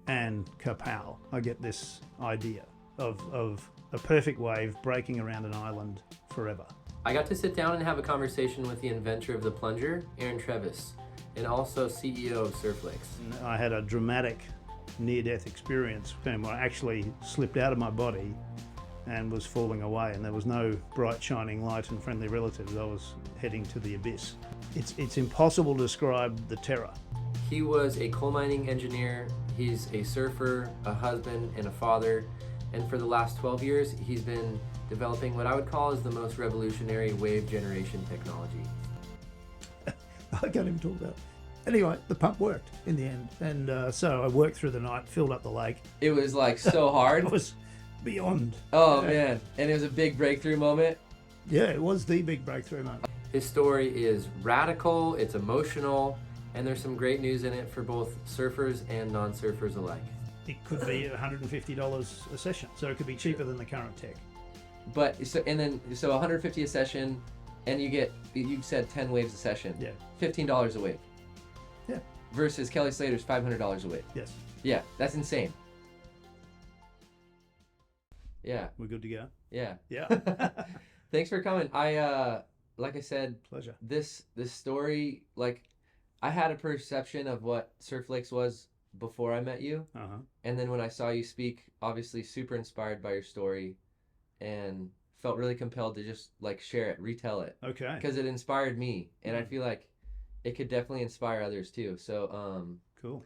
and kapow, I get this idea of a perfect wave breaking around an island forever. I got to sit down and have a conversation with the inventor of the plunger, Aaron Trevis, and also CEO of Surflex. I had a dramatic near-death experience where I actually slipped out of my body and was falling away, and there was no bright shining light and friendly relatives. I was heading to the abyss. It's impossible to describe the terror. He was a coal mining engineer, he's a surfer, a husband, and a father, and for the last 12 years he's been developing what I would call is the most revolutionary wave generation technology. I can't even talk about it. Anyway, the pump worked in the end, and so I worked through the night, filled up the lake. It was like so hard. It was beyond. Oh man, and it was a big breakthrough moment. Yeah, it was the big breakthrough moment. His story is radical, it's emotional, and there's some great news in it for both surfers and non-surfers alike. It could be $150 a session, so it could be cheaper than the current tech. But so 150 a session, and you said 10 waves a session. Yeah. $15 a wave. Yeah. Versus Kelly Slater's $500 a wave. Yes. Yeah, that's insane. Yeah. We're good to go? Yeah. Yeah. Thanks for coming. Like I said, Pleasure. This story, like, I had a perception of what Surflex was before I met you. Uh-huh. And then when I saw you speak, obviously super inspired by your story and felt really compelled to just like share it, retell it. Okay. Because it inspired me, and I feel like it could definitely inspire others too. So cool.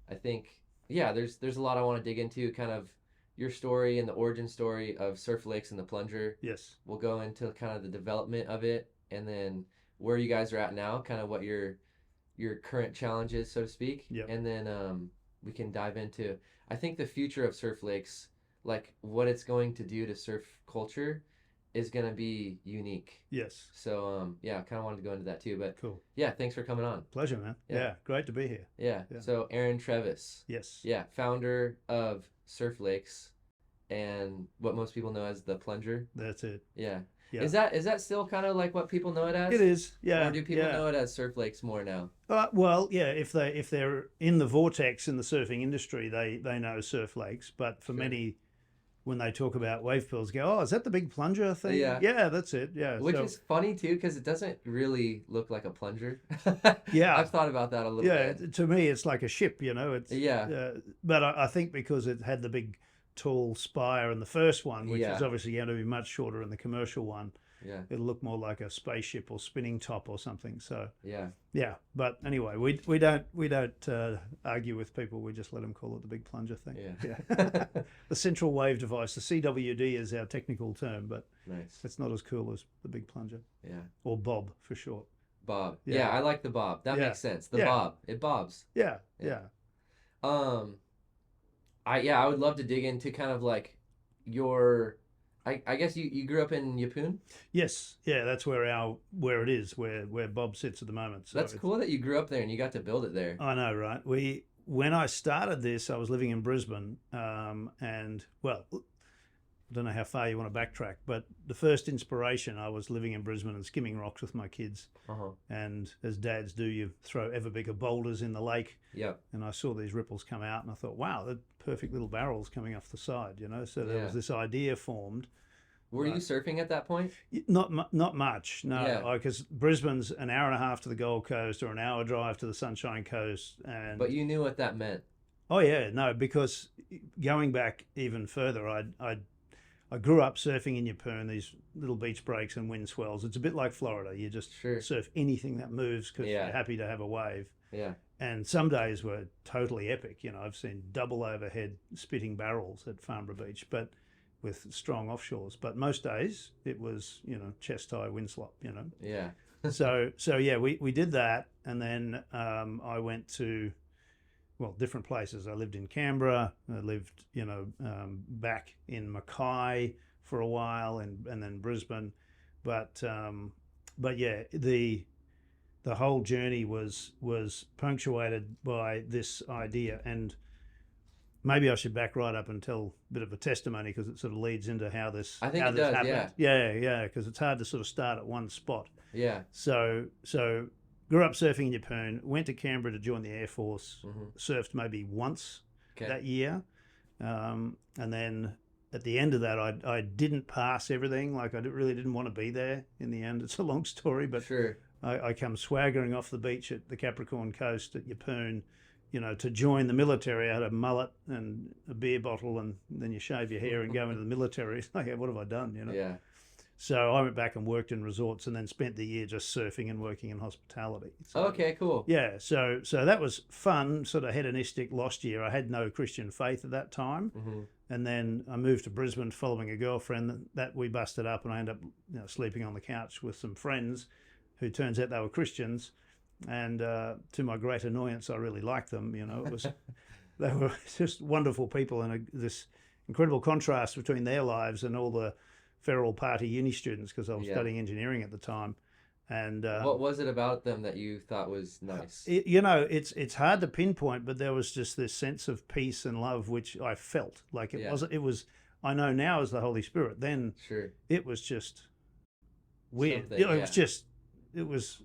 I think, yeah, there's a lot I want to dig into, kind of your story and the origin story of Surflex and the plunger. Yes. We'll go into kind of the development of it, and then where you guys are at now, kind of what your current challenges, so to speak. Yep. And then we can dive into, I think, the future of Surflex, like what it's going to do to surf culture is going to be unique. Yes. So yeah, I kind of wanted to go into that too, but cool. Yeah, thanks for coming on. Pleasure, man. Yeah. Yeah, great to be here. Yeah. Yeah. So Aaron Trevis. Yes. Yeah, founder of Surflex and what most people know as the plunger. That's it. Yeah. Yeah. Is that still kind of like what people know it as? It is. Yeah. Or do people yeah. know it as Surflex more now? Well, yeah. If they're in the vortex in the surfing industry, they know Surflex. But for many, when they talk about wave pools, go, oh, is that the big plunger thing? Yeah. Yeah, that's it. Yeah. Which is funny too, because it doesn't really look like a plunger. Yeah. I've thought about that a little bit. Yeah. To me, it's like a ship. You know. It's but I think because it had the big tall spire in the first one, which is obviously going to be much shorter in the commercial one. Yeah. It'll look more like a spaceship or spinning top or something. So yeah. But anyway, we don't argue with people. We just let them call it the big plunger thing. Yeah. The central wave device, the CWD is our technical term, but nice. it's not as cool as the big plunger. Yeah. Or Bob for short. Bob. Yeah. Yeah, I like the Bob. That makes sense. The Bob. It bobs. Yeah. I would love to dig into kind of like your, I guess you grew up in Yeppoon? Yes. Yeah, that's where it is, where Bob sits at the moment. So that's cool that you grew up there and you got to build it there. I know, right? When I started this, I was living in Brisbane, and well, I don't know how far you want to backtrack, but the first inspiration, I was living in Brisbane and skimming rocks with my kids. And as dads do, you throw ever bigger boulders in the lake. Yep. And I saw these ripples come out and I thought, wow, they're perfect little barrels coming off the side, you know? So there was this idea formed. Were you surfing at that point? Not much, no. Because Brisbane's an hour and a half to the Gold Coast or an hour drive to the Sunshine Coast. But you knew what that meant. Oh, yeah, no, because going back even further, I grew up surfing in Yeppoon, these little beach breaks and wind swells. It's a bit like Florida. You just surf anything that moves because you're happy to have a wave. Yeah. And some days were totally epic. You know, I've seen double overhead spitting barrels at Farnborough Beach, but with strong offshores. But most days it was, you know, chest high wind slop, you know. Yeah. so yeah, we did that. And then I went to, well, different places. I lived in Canberra. I lived, you know, back in Mackay for a while, and then Brisbane. But yeah, the whole journey was punctuated by this idea. And maybe I should back right up and tell a bit of a testimony, because it sort of leads into how this happened. Yeah, because it's hard to sort of start at one spot. Yeah. So grew up surfing in Yeppoon, went to Canberra to join the Air Force, surfed maybe once Okay. that year. And then at the end of that, I didn't pass everything. Like, really didn't want to be there in the end. It's a long story, but Sure. I come swaggering off the beach at the Capricorn Coast at Yeppoon, to join the military. I had a mullet and a beer bottle, and then you shave your hair and go into the military. It's like, what have I done, Yeah. So I went back and worked in resorts, and then spent the year just surfing and working in hospitality. So, Okay, cool. yeah, so that was fun, sort of hedonistic, lost year. I had no Christian faith at that time. Mm-hmm. And then I moved to Brisbane following a girlfriend that we busted up, and I ended up sleeping on the couch with some friends who turns out they were Christians. And to my great annoyance, I really liked them. It was they were just wonderful people, and this incredible contrast between their lives and all the feral party uni students, because I was studying engineering at the time. And what was it about them that you thought was nice? It's hard to pinpoint, but there was just this sense of peace and love which I felt. Like it was I know now as the Holy Spirit. Then Sure. it was just weird. Something, it was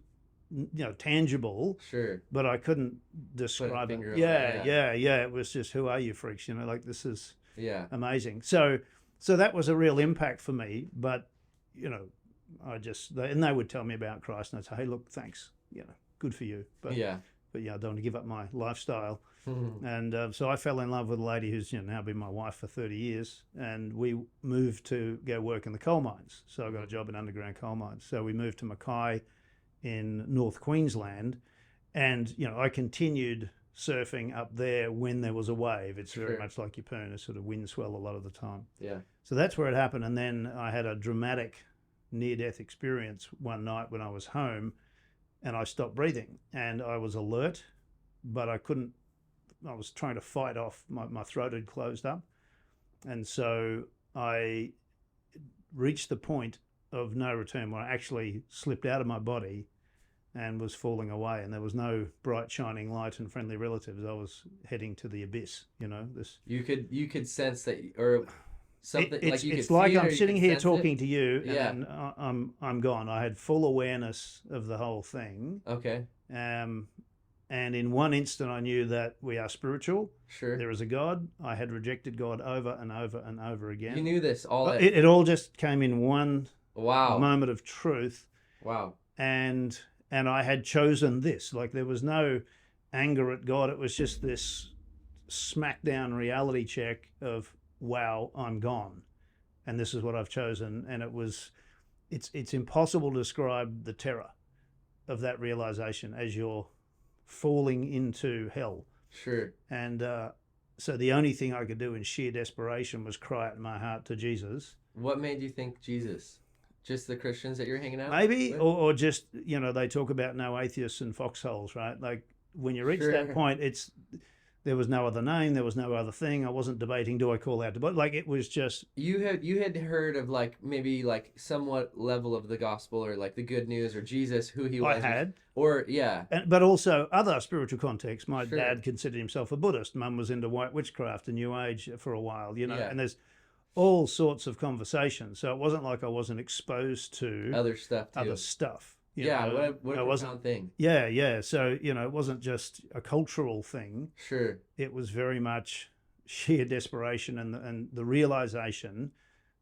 tangible. Sure. But I couldn't describe it. Finger on Yeah. It was just, who are you freaks? Like, this is amazing. So that was a real impact for me. But and they would tell me about Christ, and I'd say, hey, look, thanks. Good for you. But I don't want to give up my lifestyle. And so I fell in love with a lady who's now been my wife for 30 years, and we moved to go work in the coal mines. So I got a job in underground coal mines. So we moved to Mackay in North Queensland, and I continued surfing up there when there was a wave. It's very much like Yeppoon, a sort of wind swell a lot of the time. Yeah. So that's where it happened. And then I had a dramatic near-death experience one night when I was home, and I stopped breathing, and I was alert, but I was trying to fight off, my throat had closed up. And so I reached the point of no return where I actually slipped out of my body and was falling away, and there was no bright shining light and friendly relatives. I was heading to the abyss. You could sense that, or something. It's like I'm sitting here talking to you, and I'm gone. I had full awareness of the whole thing. Okay. And in one instant, I knew that we are spiritual. Sure. There is a God. I had rejected God over and over and over again. You knew this all. It all just came in one moment of truth. Wow. And I had chosen this. Like, there was no anger at God. It was just this smackdown reality check of, wow, I'm gone, and this is what I've chosen. And it's impossible to describe the terror of that realization as you're falling into hell. Sure. And so the only thing I could do in sheer desperation was cry out in my heart to Jesus. What made you think Jesus? Just the Christians that you're hanging out maybe with? or just they talk about no atheists and foxholes, right? Like, when you reach that point, there was no other name, there was no other thing. I wasn't debating, do I call out to, but like, it was just, you had heard of maybe somewhat level of the gospel, or the good news, or Jesus, who he was. I had, but also other spiritual contexts. My dad considered himself a Buddhist. Mum was into white witchcraft and New Age for a while, and there's all sorts of conversations. So it wasn't like I wasn't exposed to other stuff too. What a profound thing. Yeah. So, it wasn't just a cultural thing. Sure. It was very much sheer desperation and the realization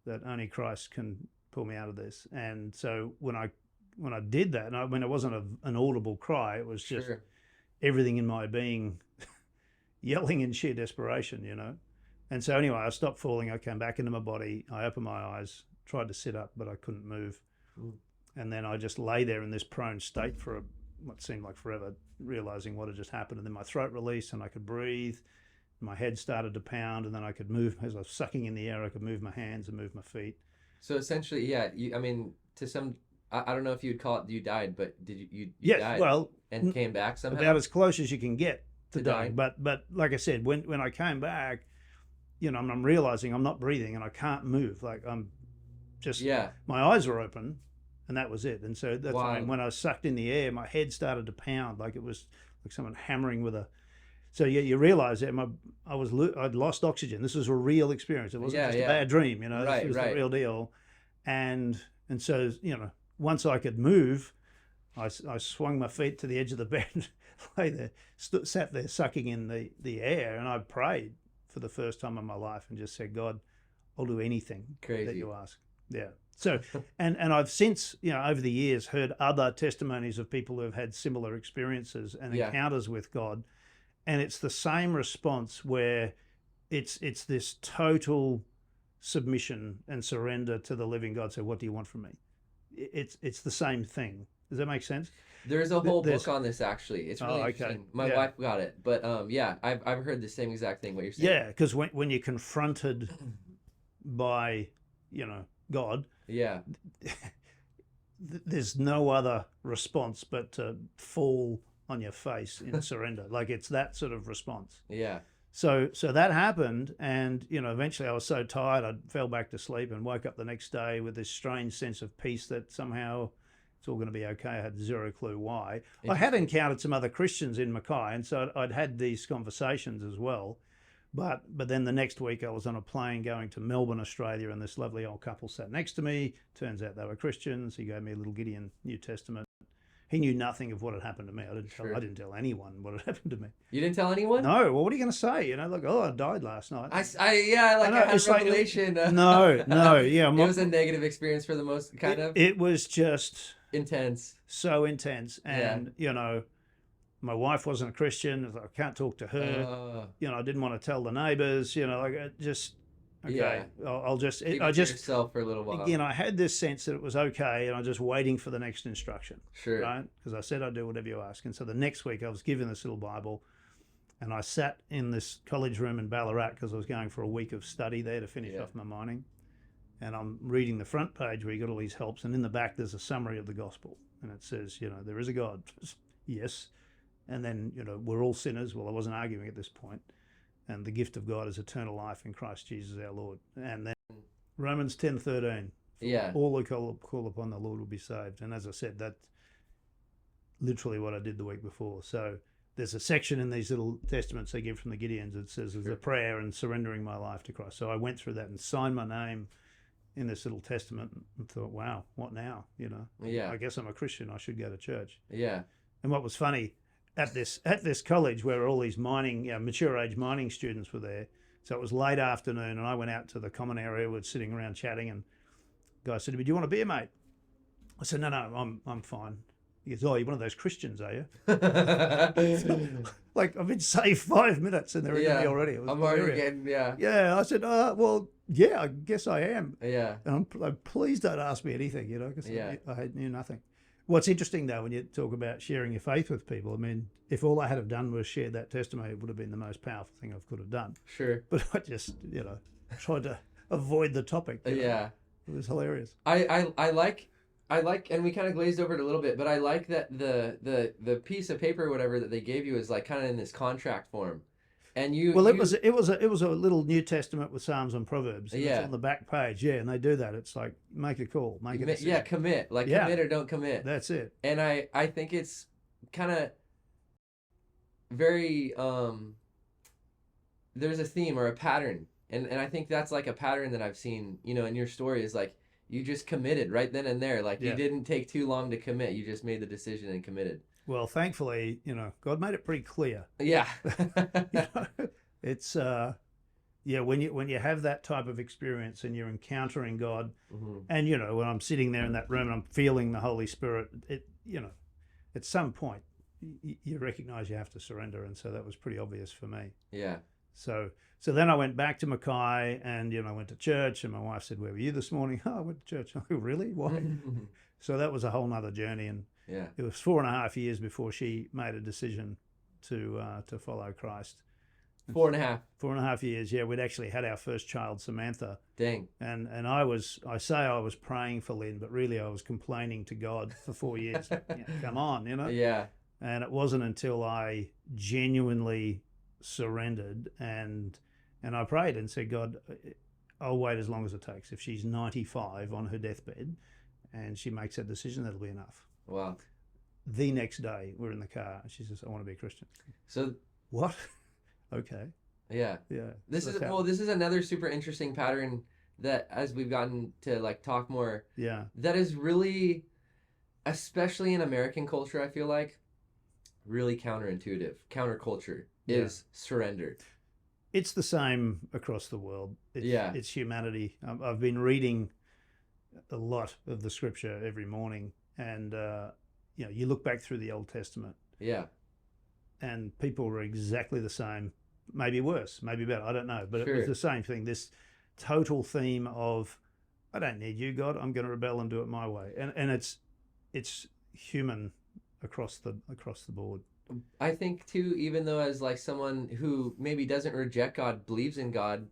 that only Christ can pull me out of this. And so when I did that, and it wasn't an audible cry, it was just everything in my being yelling in sheer desperation, And so anyway, I stopped falling. I came back into my body. I opened my eyes, tried to sit up, but I couldn't move. And then I just lay there in this prone state for what seemed like forever, realizing what had just happened. And then my throat released and I could breathe. My head started to pound, and then I could move. As I was sucking in the air, I could move my hands and move my feet. So essentially, I don't know if you'd call it you died, but did you yes, died well, and came back somehow? About as close as you can get to dying. But like I said, when I came back, I'm realizing I'm not breathing and I can't move. Like, I'm just, my eyes were open, and that was it. And so that's when I was sucked in the air, my head started to pound like it was like someone hammering with a. So you realize that I'd lost oxygen. This was a real experience. It wasn't just a bad dream, This was the real deal. And so, once I could move, I swung my feet to the edge of the bed lay there, sat there sucking in the air, and I prayed for the first time in my life and just said, God, I'll do anything that Crazy. you ask. Yeah. So, and I've since, over the years heard other testimonies of people who have had similar experiences and Yeah. encounters with God, and it's the same response where it's this total submission and surrender to the living God. So, what do you want from me? It's the same thing. Does that make sense? There's a whole There's- book on this actually. It's really Oh, okay. interesting. My Yeah. wife got it, but yeah, I've heard the same exact thing. What you're saying. Yeah, because when you're confronted by, God, Yeah. there's no other response but to fall on your face in surrender. Like it's that sort of response. Yeah. So that happened, and eventually I was so tired I fell back to sleep and woke up the next day with this strange sense of peace that somehow it's all going to be okay. I had zero clue why. I had encountered some other Christians in Mackay, and so I'd had these conversations as well. But then the next week I was on a plane going to Melbourne, Australia, and this lovely old couple sat next to me. Turns out they were Christians. He gave me a little Gideon New Testament. He knew nothing of what had happened to me. I didn't tell anyone what had happened to me. You didn't tell anyone? No. Well, what are you going to say? Like, oh, I died last night. I had it's a like- revelation. No. Yeah. It was a negative experience for the most, kind of It was just intense. so intense, and my wife wasn't a Christian. I was like, I can't talk to her. I didn't want to tell the neighbors. Like it just okay. I'll just Keep I it to just yourself for a little while. again I had this sense that it was okay, and I was just waiting for the next instruction. Sure. Right? Because I said I'd do whatever you ask, and so the next week I was given this little Bible, and I sat in this college room in Ballarat because I was going for a week of study there to finish off my mining. And I'm reading the front page where you got all these helps, and in the back there's a summary of the gospel, and it says, there is a God, yes, and then we're all sinners. Well, I wasn't arguing at this point, and the gift of God is eternal life in Christ Jesus our Lord, and then Romans 10:13, Yeah. all who call upon the Lord will be saved. And as I said, that's literally what I did the week before. So there's a section in these little testaments they give from the Gideons that says there's a prayer and surrendering my life to Christ. So I went through that and signed my name in this little testament and thought, wow, what now? Yeah. I guess I'm a Christian. I should go to church. Yeah. And what was funny at this college where all these mature age mining students were there. So it was late afternoon, and I went out to the common area. We're sitting around chatting, and the guy said to me, "Do you want a beer, mate?" I said, "No, I'm fine." He goes, "Oh, you're one of those Christians, are you?" Like I've been saved 5 minutes, and they're in me already. It was I'm already hilarious. getting, yeah. Yeah, I said, well, yeah, I guess I am. Yeah. And I'm please don't ask me anything, because I knew nothing. What's interesting, though, when you talk about sharing your faith with people, I mean, if all I had have done was share that testimony, it would have been the most powerful thing I could have done. Sure. But I just, tried to avoid the topic. Yeah. It was hilarious. I like, and we kind of glazed over it a little bit, but I like that the piece of paper or whatever that they gave you is like kind of in this contract form, and it was a little New Testament with Psalms and Proverbs. And it's on the back page, and they do that. It's like make a call, make a decision. Commit, commit or don't commit. That's it. And I think it's kind of very there's a theme or a pattern, and I think that's like a pattern that I've seen, in your story is like. You just committed right then and there. You didn't take too long to commit. You just made the decision and committed. Well, thankfully, God made it pretty clear. Yeah. It's when you have that type of experience and you're encountering God, and when I'm sitting there in that room and I'm feeling the Holy Spirit, at some point you recognize you have to surrender, and so that was pretty obvious for me. Yeah. So then I went back to Mackay, and I went to church, and my wife said, "Where were you this morning?" "Oh, I went to church." "Oh, really? Why?" So that was a whole nother journey, and it was 4.5 years before she made a decision to follow Christ. 4.5. 4.5 years. Yeah, we'd actually had our first child, Samantha. Dang. And I was praying for Lynn, but really I was complaining to God for 4 years. Come on, Yeah. And it wasn't until I genuinely surrendered and I prayed and said, "God, I'll wait as long as it takes. If she's 95 on her deathbed and she makes that decision, that'll be enough." Wow. The next day we're in the car and she says, "I want to be a Christian." So what? Okay. Yeah. This is another super interesting pattern that as we've gotten to talk more, that is really, especially in American culture, I feel like really counterintuitive, counterculture Yeah. is surrender. It's the same across the world. It's humanity. I've been reading a lot of the scripture every morning, and you look back through the Old Testament, Yeah. and people were exactly the same, maybe worse, maybe better. I don't know, but Sure. it was the same thing. This total theme of, I don't need you, God. I'm going to rebel and do it my way, and it's human across the board. I think too, even though as like someone who maybe doesn't reject God, believes in God,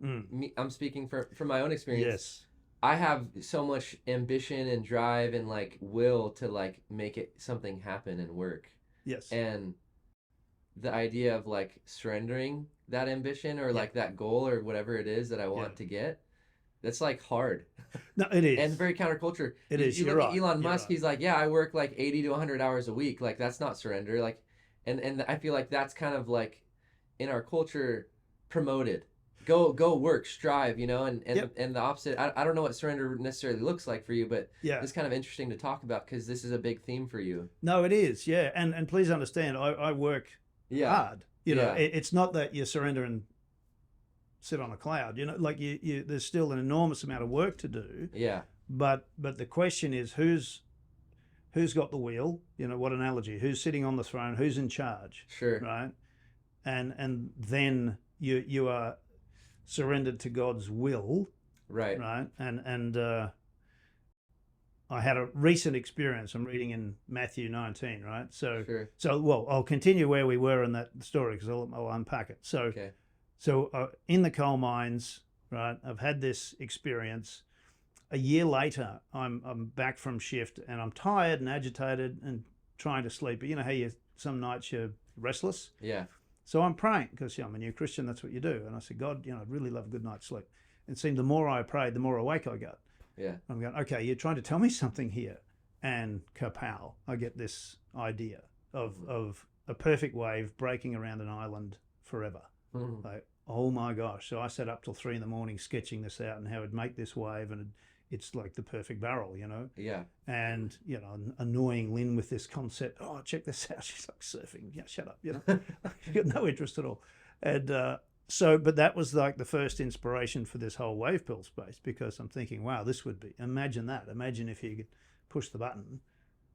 I'm speaking from my own experience. Yes. I have so much ambition and drive and like will to like make it something happen and work. Yes. And the idea of like surrendering that ambition or like that goal or whatever it is that I want to get, that's like hard. No, it is. And very counterculture. It is. You You're look right. at Elon You're Musk, right. he's like, yeah, I work like 80 to 100 hours a week. Like that's not surrender. Like, and I feel like that's kind of like in our culture promoted. Go work, strive, and the opposite. I don't know what surrender necessarily looks like for you, but it's kind of interesting to talk about because this is a big theme for you. No, it is. Yeah. And please understand, I work hard. It's not that you surrender and sit on a cloud. Like you there's still an enormous amount of work to do. Yeah. But the question is who's got the wheel? What analogy? Who's sitting on the throne? Who's in charge? Sure. Right. And then you are surrendered to God's will. Right. Right. And I had a recent experience. I'm reading in Matthew 19, right? So I'll continue where we were in that story because I'll unpack it. So in the coal mines, right? I've had this experience. A year later, I'm back from shift and I'm tired and agitated and trying to sleep. But you know how some nights you're restless. Yeah. So I'm praying because I'm a new Christian. That's what you do. And I said, God, I'd really love a good night's sleep. And it seemed the more I prayed, the more awake I got. Yeah. I'm going, okay, you're trying to tell me something here. And kapow, I get this idea of a perfect wave breaking around an island forever. Like, oh my gosh. So I sat up till 3 a.m. sketching this out and how it'd make this wave, and it's like the perfect barrel, Yeah. And, annoying Lynn with this concept. Oh, check this out. She's like surfing. Yeah, shut up. You've got no interest at all. And but that was like the first inspiration for this whole wave pool space, because I'm thinking, wow, this would be, imagine that. Imagine if you could push the button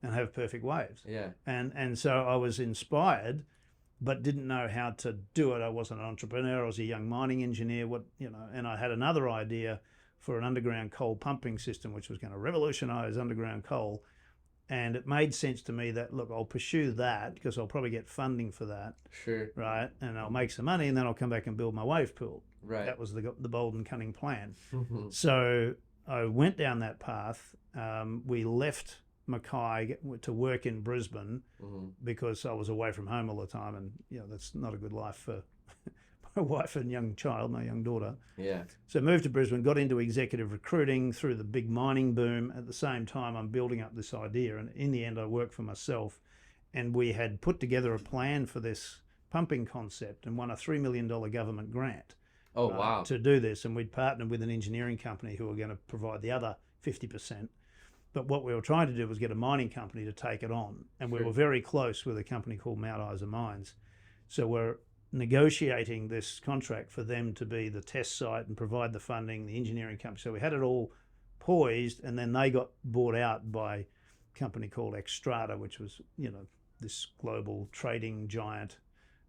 and have perfect waves. Yeah. And so I was inspired, but didn't know how to do it. I wasn't an entrepreneur. I was a young mining engineer. And I had another idea for an underground coal pumping system, which was going to revolutionize underground coal. And it made sense to me that, look, I'll pursue that because I'll probably get funding for that. Sure. Right. And I'll make some money and then I'll come back and build my wave pool. Right. That was the bold and cunning plan. So I went down that path. We left Mackay to work in Brisbane because I was away from home all the time. And, that's not a good life for my wife and young child, my young daughter. Yeah. So moved to Brisbane, got into executive recruiting through the big mining boom. At the same time, I'm building up this idea. And in the end, I worked for myself. And we had put together a plan for this pumping concept and won a $3 million government grant. Oh, wow. To do this. And we'd partnered with an engineering company who were going to provide the other 50%. But what we were trying to do was get a mining company to take it on. And we were very close with a company called Mount Isa Mines. So we're negotiating this contract for them to be the test site and provide the funding, the engineering company. So we had it all poised, and then they got bought out by a company called Xstrata, which was, this global trading giant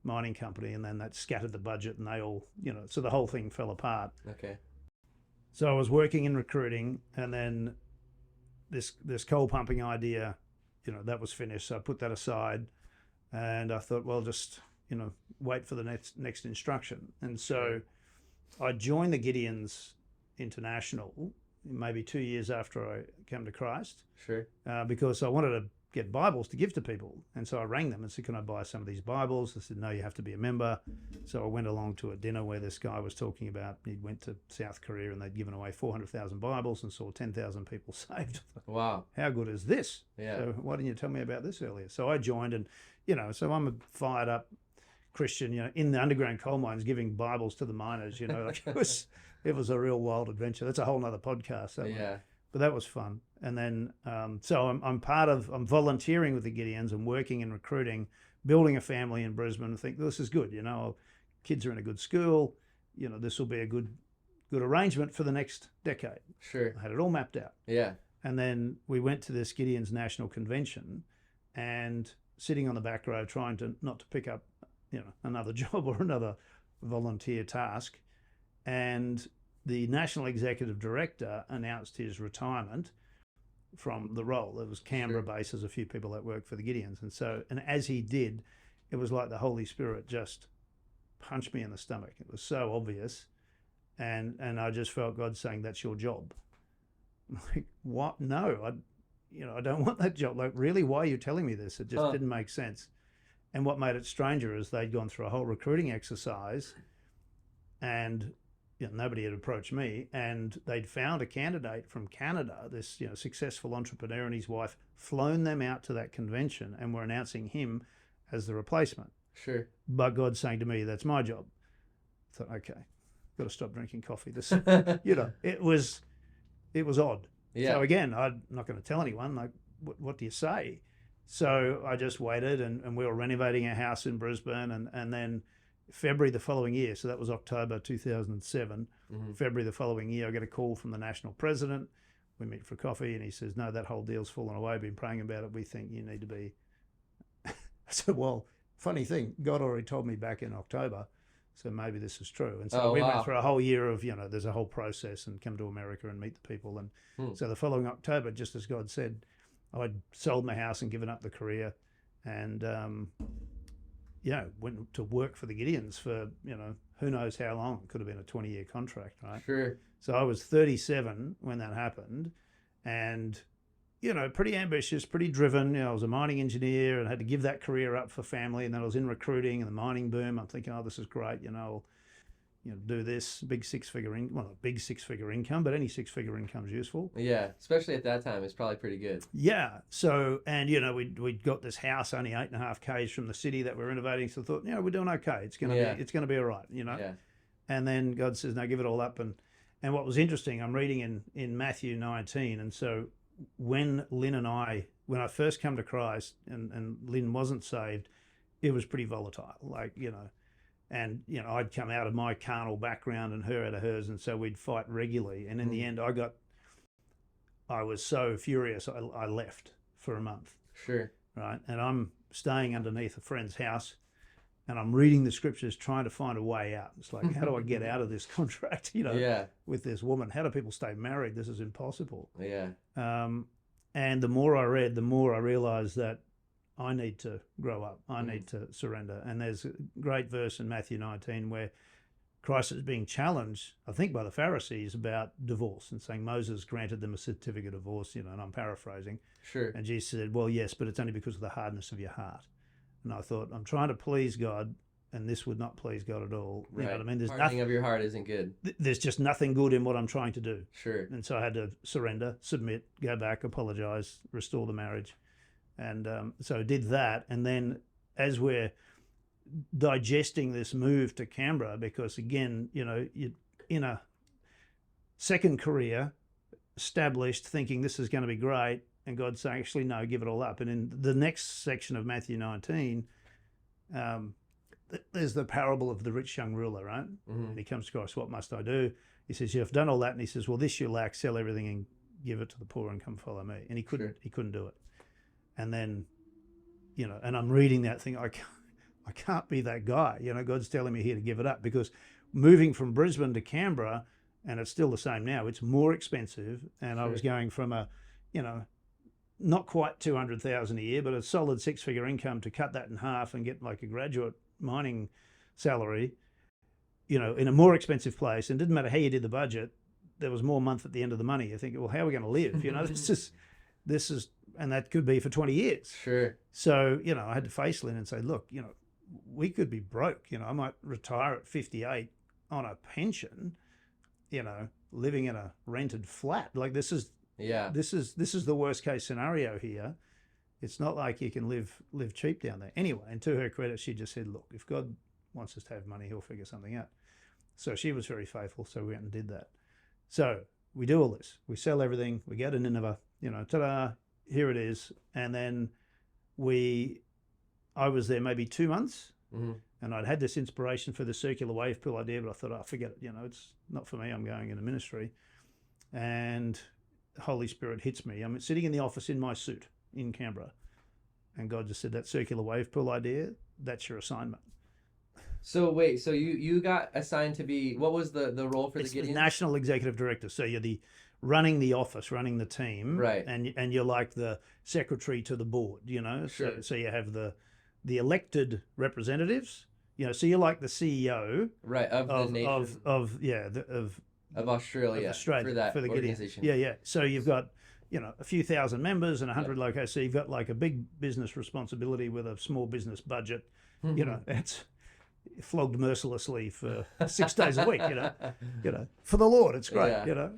mining company. And then that scattered the budget and they all, so the whole thing fell apart. Okay. So I was working in recruiting, and then this coal pumping idea, that was finished. So I put that aside and I thought, well, just, wait for the next instruction. And so I joined the Gideons International maybe 2 years after I came to Christ. Sure. Because I wanted to get Bibles to give to people. And so I rang them and said, can I buy some of these Bibles? They said, no, you have to be a member. So I went along to a dinner where this guy was talking about, he went to South Korea and they'd given away 400,000 Bibles and saw 10,000 people saved. Wow. How good is this? Yeah. So why didn't you tell me about this earlier? So I joined, and, so I'm a fired up Christian, in the underground coal mines, giving Bibles to the miners, like it was a real wild adventure. That's a whole nother podcast. Yeah. But that was fun. And then, so I'm volunteering with the Gideons and working in recruiting, building a family in Brisbane and think this is good. Kids are in a good school. This will be a good arrangement for the next decade. Sure. I had it all mapped out. Yeah. And then we went to this Gideon's National Convention, and sitting on the back row trying to not to pick up, another job or another volunteer task. And the National Executive Director announced his retirement from the role. It was Canberra based. There's a few people that work for the Gideons. And as he did, it was like the Holy Spirit just punched me in the stomach. It was so obvious. And I just felt God saying, that's your job. I'm like, what? No, I don't want that job. Like, really, why are you telling me this? It just didn't make sense. And what made it stranger is they'd gone through a whole recruiting exercise, and nobody had approached me, and they'd found a candidate from Canada, this successful entrepreneur and his wife, flown them out to that convention, and were announcing him as the replacement. Sure. But God's saying to me, that's my job. I thought, okay, got to stop drinking coffee. This, it was odd. Yeah. So again, I'm not going to tell anyone. Like, what do you say? So I just waited, and we were renovating a house in Brisbane, and then February the following year, so that was October 2007, February the following year, I get a call from the national president. We meet for coffee, and he says, no, that whole deal's fallen away. Been praying about it. We think you need to be. I said, well, funny thing, God already told me back in October, so maybe this is true. And so we went through a whole year of, there's a whole process, and come to America and meet the people. And so the following October, just as God said, I'd sold my house and given up the career, and went to work for the Gideons for, who knows how long. It could have been a 20-year contract, right? Sure. So I was 37 when that happened, and, pretty ambitious, pretty driven. I was a mining engineer and had to give that career up for family. And then I was in recruiting and the mining boom. I'm thinking, oh, this is great. I'll, do this big six-figure income. Well, not big six-figure income, but any six-figure income is useful. Yeah, especially at that time, it's probably pretty good. Yeah. So, and we'd got this house only 8.5 k's from the city that we're renovating. So I thought, we're doing okay. It's gonna be all right. Yeah. And then God says, no, give it all up. And what was interesting, I'm reading in Matthew 19, and so when I first come to Christ, and Lynn wasn't saved, it was pretty volatile. Like, and I'd come out of my carnal background and her out of hers, and so we'd fight regularly. And in the end, I was so furious, I left for a month. Sure. Right. And I'm staying underneath a friend's house, and I'm reading the scriptures, trying to find a way out. It's like, how do I get out of this contract, with this woman? How do people stay married? This is impossible. Yeah. And the more I read, the more I realized that I need to grow up. I need to surrender. And there's a great verse in Matthew 19 where Christ is being challenged, I think, by the Pharisees about divorce, and saying Moses granted them a certificate of divorce, and I'm paraphrasing. Sure. And Jesus said, well, yes, but it's only because of the hardness of your heart. And I thought, I'm trying to please God, and this would not please God at all. Right. You know what I mean? There's Hardening of your heart isn't good. There's just nothing good in what I'm trying to do. Sure. And so I had to surrender, submit, go back, apologize, restore the marriage. And so I did that. And then as we're digesting this move to Canberra, because again, you're in a second career, established, thinking this is going to be great, and God's saying, actually, no, give it all up. And in the next section of Matthew 19, there's the parable of the rich young ruler, right? And he comes to Christ, what must I do? He says, you've done all that. And he says, well, this you lack, sell everything and give it to the poor and come follow me. And he couldn't do it. And then, and I'm reading that thing, I can't be that guy. God's telling me here to give it up, because moving from Brisbane to Canberra, and it's still the same now, it's more expensive. And I was going from a, not quite 200,000 a year, but a solid six-figure income, to cut that in half and get like a graduate mining salary, in a more expensive place. And it didn't matter how you did the budget, there was more month at the end of the money. You think, well, how are we going to live? This is, and that could be for 20 years. Sure. So, I had to face Lynn and say, look, we could be broke. I might retire at 58 on a pension, living in a rented flat. Like this is the worst case scenario here. It's not like you can live cheap down there. Anyway, and to her credit, she just said, look, if God wants us to have money, he'll figure something out. So she was very faithful. So we went and did that. So we do all this. We sell everything. We go to Nineveh, ta-da, here it is. And then we I was there maybe 2 months, Mhm. and I'd had this inspiration for the circular wave pool idea, but I thought, oh, forget it. It's not for me. I'm going into ministry. And the Holy Spirit hits me. I'm sitting in the office in my suit in Canberra, and God just said, that circular wave pool idea, that's your assignment. So wait, so you got assigned to be, what was the role for It's the the Gideons? national executive director. So you're running the office, running the team, Right. And you're like the secretary to the board. Sure. So you have the elected representatives. So you're like the CEO, Right, of the nation of Australia, for that for the Gideons. organization. Yeah. So you've got a few thousand members and 100 locations. So you've got like a big business responsibility with a small business budget. It's flogged mercilessly for 6 days a week. For the Lord, it's great. Yeah.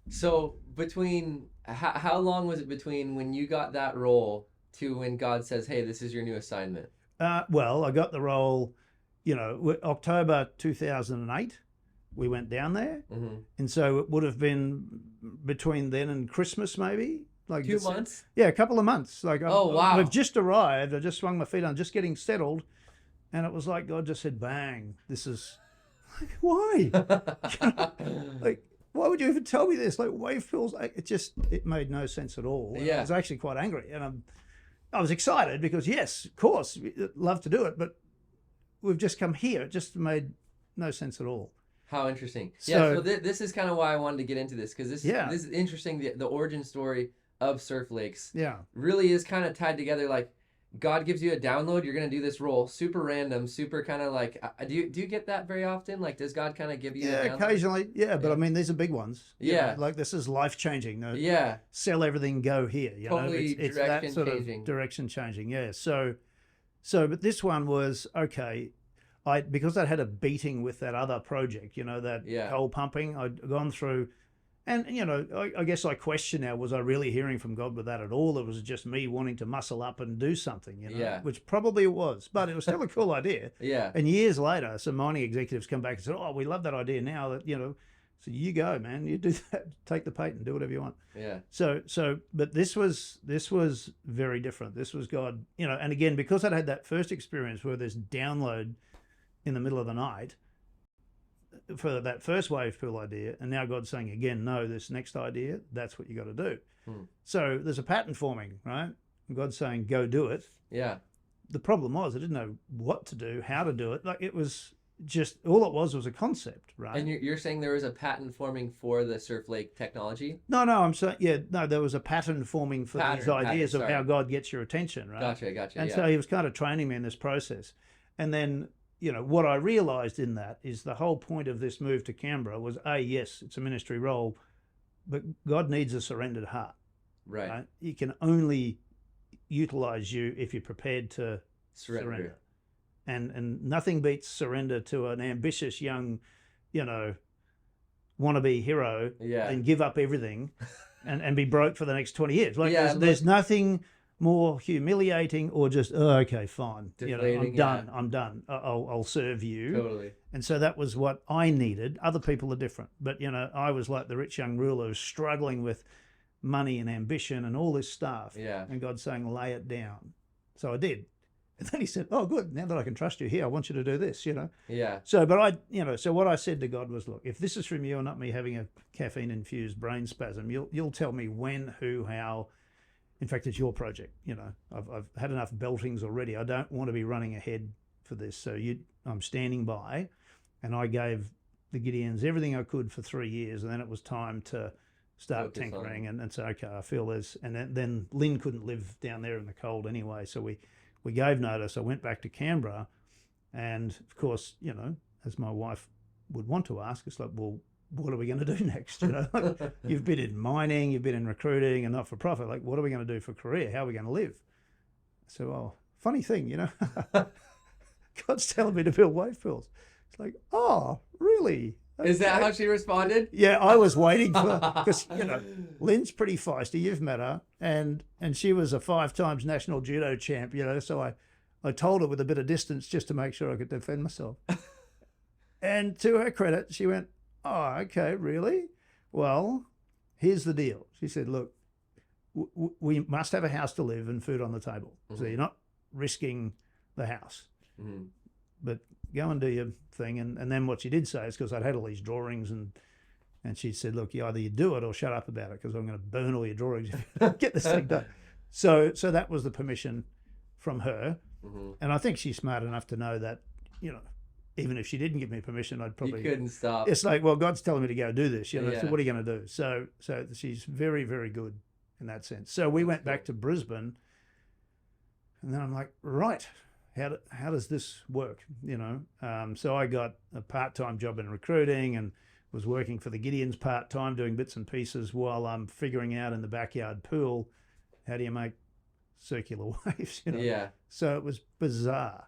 So between how long was it between when you got that role to when God says, "Hey, this is your new assignment"? Well, I got the role, October 2008. We went down there, and so it would have been between then and Christmas, maybe like 2 months. Yeah, a couple of months. Like, wow! We've just arrived. I just swung my feet on, just getting settled, and it was like God just said, "Bang! This is like, why? Like, why would you even tell me this? Like, wave pools? It made no sense at all. Yeah. I was actually quite angry, and I was excited because yes, of course, we'd love to do it, but we've just come here. It just made no sense at all. How interesting. So this is kind of why I wanted to get into this, because this is interesting. The origin story of Surf Lakes really is kind of tied together. Like, God gives you a download, you're going to do this role, super random, super kind of like, do you get that very often? Like, does God kind of give you a download? Occasionally. But I mean, these are big ones. Like, this is life-changing. Sell everything, go here. Totally it's that sort changing. of direction changing. Yeah. So, but this one was, okay, because I had a beating with that other project, that coal pumping, I'd gone through. And, I guess I question now, was I really hearing from God with that at all? It was just me wanting to muscle up and do something, which probably it was, but it was still a cool idea. And years later, some mining executives come back and said, oh, we love that idea now that, so you go, man, you do that, take the patent, do whatever you want. But this was very different. This was God, and again, because I'd had that first experience where there's download in the middle of the night, for that first wave pool idea, and now God's saying again, no, this next idea, that's what you got to do. So there's a pattern forming, right? And God's saying, go do it. The problem was I didn't know what to do, how to do it. Like, it was just, all it was a concept, right? And you're saying there was a patent forming for the Surf Lake technology? No, I'm saying, there was a pattern forming for these ideas of how God gets your attention, right? Gotcha. And so he was kind of training me in this process. And then, what I realized in that is the whole point of this move to Canberra was, yes, it's a ministry role, but God needs a surrendered heart. Right? He can only utilize you if you're prepared to surrender. And nothing beats surrender to an ambitious young, wannabe hero and give up everything and be broke for the next 20 years. Like, there's nothing more humiliating or just, okay, fine. I'm done. I'll serve you. Totally. And so that was what I needed. Other people are different. But, I was like the rich young ruler who's struggling with money and ambition and all this stuff. And God's saying, lay it down. So I did. And then he said, oh, good. Now that I can trust you here, I want you to do this, So, but so what I said to God was, look, if this is from you and not me having a caffeine-infused brain spasm, you'll tell me when, who, how. In fact, it's your project. I've had enough beltings already. I don't want to be running ahead for this. So I'm standing by, and I gave the Gideons everything I could for 3 years, and then it was time to start tinkering and say, okay, I feel this. And then Lynn couldn't live down there in the cold anyway, so we gave notice. I went back to Canberra, and of course, as my wife would want to ask, it's like, well, what are we going to do next? You've been in mining, you've been in recruiting and not for profit. Like, what are we going to do for career? How are we going to live? So, funny thing, God's telling me to build wave pools. It's like, oh, really? Okay. Is that how she responded? Yeah, I was waiting for, because, Lynn's pretty feisty. You've met her. And she was a 5 times national judo champ, so I told her with a bit of distance just to make sure I could defend myself. And to her credit, she went, oh, okay, really? Well, here's the deal. She said, look, we must have a house to live and food on the table. So you're not risking the house. Mhm. But go and do your thing. And then what she did say is, because I'd had all these drawings, and she said, look, either you do it or shut up about it, because I'm going to burn all your drawings if you don't get this thing done. So that was the permission from her. Mhm. And I think she's smart enough to know that, you know, even if she didn't give me permission, I'd probably... You couldn't stop. It's like, well, God's telling me to go do this, you know, Yeah. so what are you going to do? So she's very, very good in that sense. So we went back to Brisbane, and then I'm like, right, how does this work, you know? So I got a part-time job in recruiting and was working for the Gideons part-time, doing bits and pieces while I'm figuring out in the backyard pool, how do you make circular waves, you know? Yeah. So it was bizarre,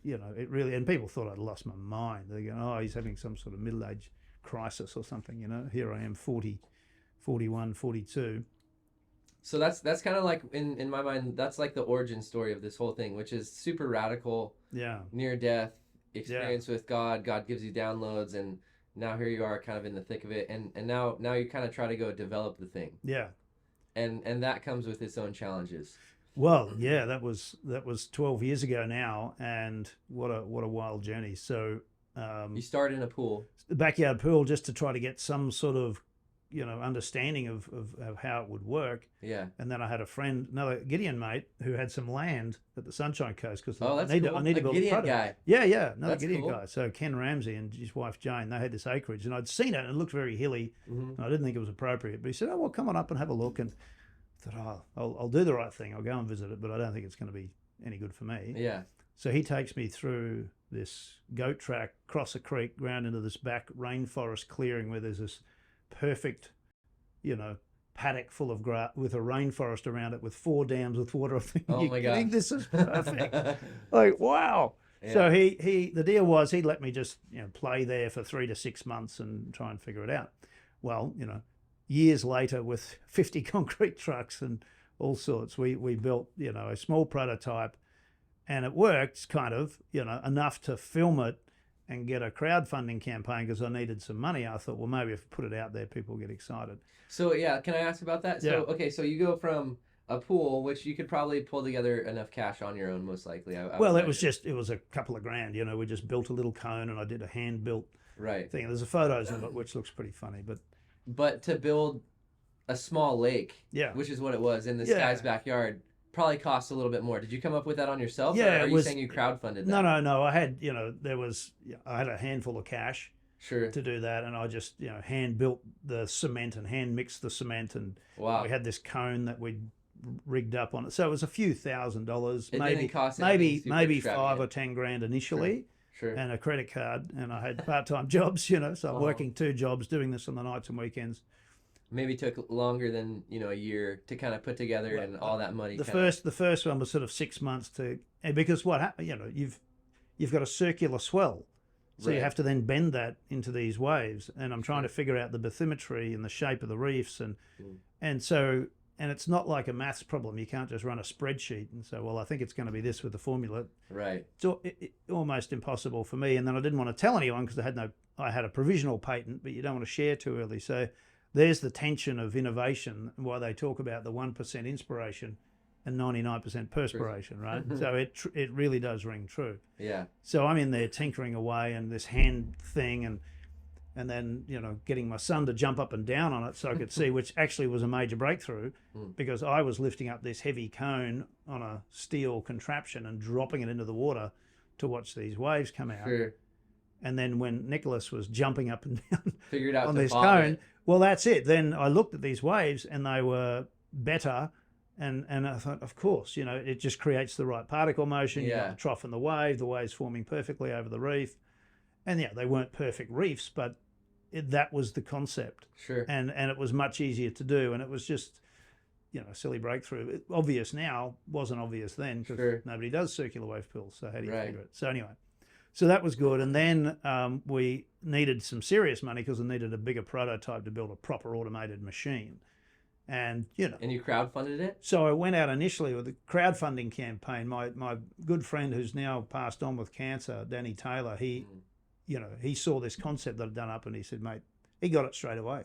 you know, it really, and people thought I'd lost my mind. They're going, oh, he's having some sort of middle-age crisis or something, you know? Here I am, 40, 41, 42. So that's kind of like, in my mind, that's like the origin story of this whole thing, which is super radical, Yeah. near-death experience with God. God gives you downloads, and now here you are kind of in the thick of it. And now you kind of try to go develop the thing. Yeah. And that comes with its own challenges. Well, yeah, that was 12 years ago now, and what a wild journey. So You start in a pool. the backyard pool, just to try to get some sort of, you know, understanding of how it would work. Yeah. And then I had a friend, another Gideon mate, who had some land at the Sunshine Coast, because Oh, that's cool. I need to A build Gideon a prototype. guy. Yeah, another That's Gideon cool. guy. So Ken Ramsey and his wife Jane, they had this acreage, and I'd seen it and it looked very hilly. Mhm. And I didn't think it was appropriate, but he said, "Oh, well, come on up and have a look." And I thought, "Oh, I'll do the right thing. I'll go and visit it, but I don't think it's going to be any good for me." Yeah. So he takes me through this goat track, cross a creek, round into this back rainforest clearing where there's this perfect, you know, paddock full of grass with a rainforest around it with 4 dams with water. I'm thinking, Oh you my kidding? gosh. This is perfect. Like, wow. Yeah. So the deal was he'd let me just, you know, play there for 3 to 6 months and try and figure it out. Well, you know, years later, with 50 concrete trucks and all sorts, we built, you know, a small prototype, and it worked kind of, you know, enough to film it and get a crowdfunding campaign, because I needed some money. I thought, well, maybe if I put it out there, people will get excited. So yeah, can I ask about that? Yeah. So okay, so you go from a pool, which you could probably pull together enough cash on your own, most likely. I Well, would it was imagine. it was a couple of grand, you know. We just built a little cone, and I did a hand-built Right. thing. There's a photos of it, which looks pretty funny, but But to build a small lake, yeah. which is what it was in this Yeah. guy's backyard, probably cost a little bit more. Did you come up with that on yourself? Yeah, Or are it you was- saying you crowdfunded that? No. I had, you know, I had a handful of cash Sure. to do that, and I just, you know, hand built the cement and hand mixed the cement, and Wow. we had this cone that we'd rigged up on it. So it was a few $1,000s, It maybe didn't cost anything super maybe extravagant. 5 or 10 grand initially, Sure. and a credit card, and I had part-time jobs, you know, so I'm Uh-huh. working 2 jobs, doing this on the nights and weekends. Maybe took longer than, a year to kind of put together, Well, and all that money. The kinda- first one was sort of 6 months and because what happened, you know, you've got a circular swell, so you Right. have to then bend that into these waves, and I'm trying to figure out the bathymetry and the shape of the reefs, and it's not like a maths problem. You can't just run a spreadsheet and say, well, I think it's going to be this with the formula. Right. It's almost impossible for me. And then I didn't want to tell anyone, because I had a provisional patent, but you don't want to share too early. So there's the tension of innovation, and why they talk about the 1% inspiration and 99% perspiration, right? So it really does ring true. Yeah. So I'm in there tinkering away, and this hand thing, and then, you know, getting my son to jump up and down on it so I could see, which actually was a major breakthrough, because I was lifting up this heavy cone on a steel contraption and dropping it into the water to watch these waves come out. Sure. And then when Nicholas was jumping up and down Figured out on to this bomb cone, it. well, that's it. Then I looked at these waves, and they were better. And I thought, of course, you know, it just creates the right particle motion. You Yeah. got the trough and the wave's forming perfectly over the reef. And yeah, they weren't perfect reefs, but that was the concept. Sure. And it was much easier to do. And it was just, you know, a silly breakthrough. Obvious now, wasn't obvious then, because Sure. nobody does circular wave pools. So how do you Right. figure it? So anyway, so that was good. And then we needed some serious money, because we needed a bigger prototype to build a proper automated machine. And, you know, And you crowdfunded it? so I went out initially with a crowdfunding campaign. My good friend, who's now passed on with cancer, Danny Taylor, he saw this concept that I'd done up, and he said, mate, he got it straight away.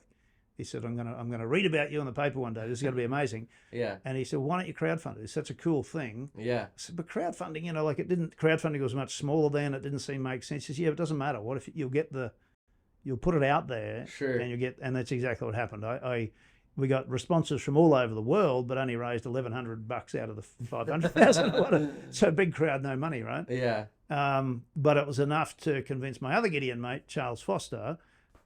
He said, I'm gonna read about you in the paper one day. This is going to be amazing. Yeah. And he said, why don't you crowdfund it? It's such a cool thing. Yeah. I said, but crowdfunding, like crowdfunding was much smaller then. It didn't seem to make sense. He said, yeah, it doesn't matter. What if you'll put it out there, Sure. and that's exactly what happened. We got responses from all over the world, but only raised $1,100 out of the 500,000. So big crowd, no money, right? Yeah. But it was enough to convince my other Gideon mate, Charles Foster,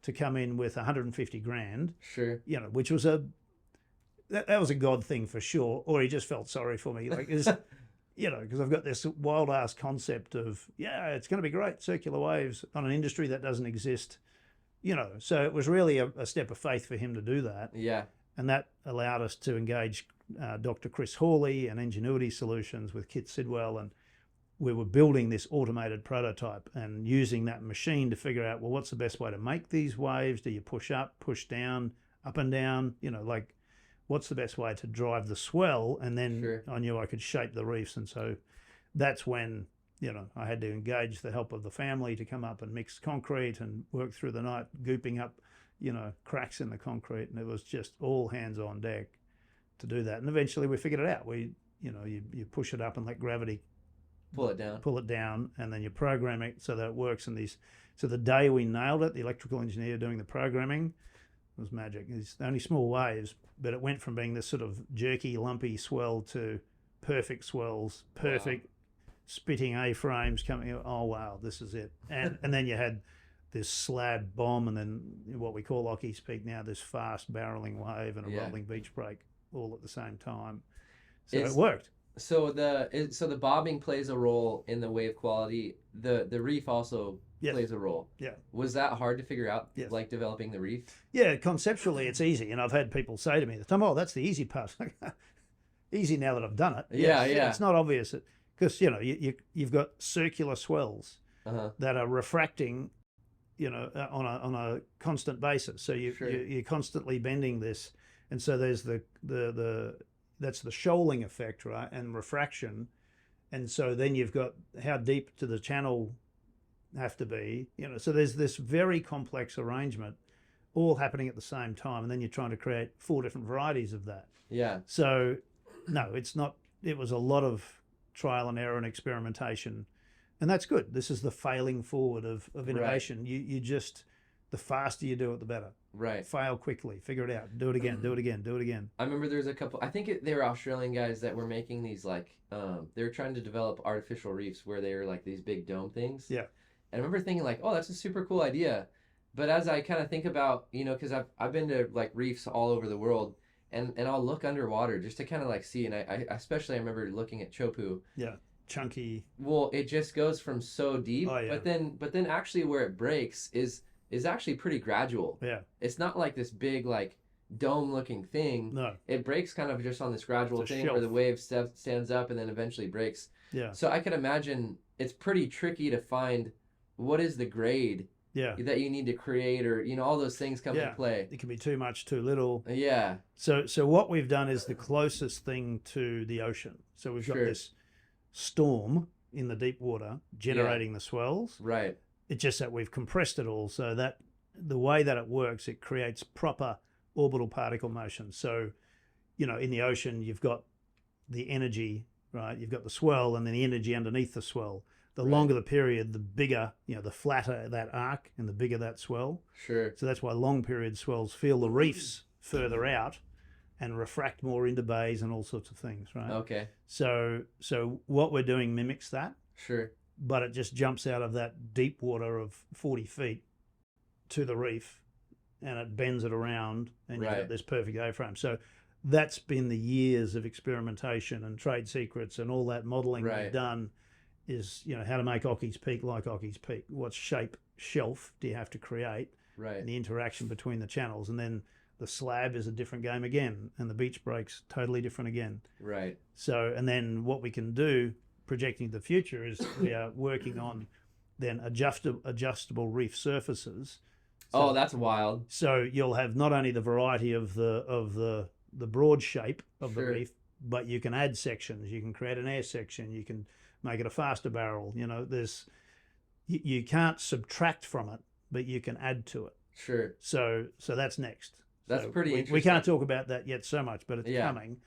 to come in with 150 grand. Sure. Which was that was a God thing for sure. Or he just felt sorry for me, like, because I've got this wild ass concept of it's going to be great, circular waves on an industry that doesn't exist. So it was really a step of faith for him to do that. Yeah. And that allowed us to engage Dr. Chris Hawley and Ingenuity Solutions with Kit Sidwell, and we were building this automated prototype and using that machine to figure out, well, what's the best way to make these waves? Do you push up, push down, up and down? What's the best way to drive the swell? And then Sure. I knew I could shape the reefs. And so that's when, I had to engage the help of the family to come up and mix concrete and work through the night, gooping up, cracks in the concrete. And it was just all hands on deck to do that. And eventually we figured it out. You push it up and let gravity Pull it down, and then you program it so that it works. So the day we nailed it, the electrical engineer doing the programming was magic. It's only small waves, but it went from being this sort of jerky, lumpy swell to perfect swells, perfect spitting A-frames coming. Oh wow, this is it. And then you had this slab bomb, and then what we call Ockie's Peak now, this fast barreling wave and a rolling beach break all at the same time. So it worked. So the bobbing plays a role in the wave quality. The reef also plays a role. Yeah. Was that hard to figure out? Yes. Like developing the reef? Yeah, conceptually it's easy, and I've had people say to me, "Oh, that's the easy part." Easy now that I've done it. Yeah. It's not obvious because you've got circular swells that are refracting, on a constant basis. So you're constantly bending this, and so there's that's the shoaling effect, right, and refraction, and so then you've got how deep to the channel have to be, so there's this very complex arrangement all happening at the same time, and then you're trying to create 4 different varieties of that. Yeah. So no, it's not. It was a lot of trial and error and experimentation, and that's good. This is the failing forward of innovation. Right. You just, the faster you do it, the better. Right. Fail quickly, figure it out, do it again, do it again, do it again. I remember there's a couple, I think they were Australian guys that were making these they were trying to develop artificial reefs where they were like these big dome things. Yeah. And I remember thinking like, oh, that's a super cool idea. But as I kind of think about, because I've been to like reefs all over the world, and I'll look underwater just to kind of like see, and I especially I remember looking at Chopu. Yeah. Chunky. Well, it just goes from so deep, but then actually where it breaks is actually pretty gradual. Yeah. It's not like this big like dome looking thing. No. It breaks kind of just on this gradual thing shelf. where the wave stands up and then eventually breaks. Yeah. So I can imagine it's pretty tricky to find what is the grade that you need to create, or all those things come into play. It can be too much, too little. Yeah. So what we've done is the closest thing to the ocean. So we've got this storm in the deep water generating the swells. Right. It's just that we've compressed it all so that the way that it works, it creates proper orbital particle motion. So, in the ocean, you've got the energy, right? You've got the swell and then the energy underneath the swell. The longer the period, the bigger, the flatter that arc and the bigger that swell. Sure. So that's why long period swells feel the reefs further out and refract more into bays and all sorts of things, right? Okay. So what we're doing mimics that. Sure. But it just jumps out of that deep water of 40 feet to the reef, and it bends it around, and you get this perfect A-frame. So that's been the years of experimentation and trade secrets and all that modeling we've done is, how to make Ockie's Peak like Ockie's Peak. What shelf do you have to create? Right. And the interaction between the channels. And then the slab is a different game again, and the beach break's totally different again. Right. So, and then what we can do, projecting the future, is we are working on then adjustable reef surfaces. So, that's wild. So you'll have not only the variety of the broad shape of the reef, but you can add sections. You can create an air section. You can make it a faster barrel. You can't subtract from it, but you can add to it. Sure. So that's next. That's So pretty we interesting. can't talk about that yet so much, but it's Yeah. coming,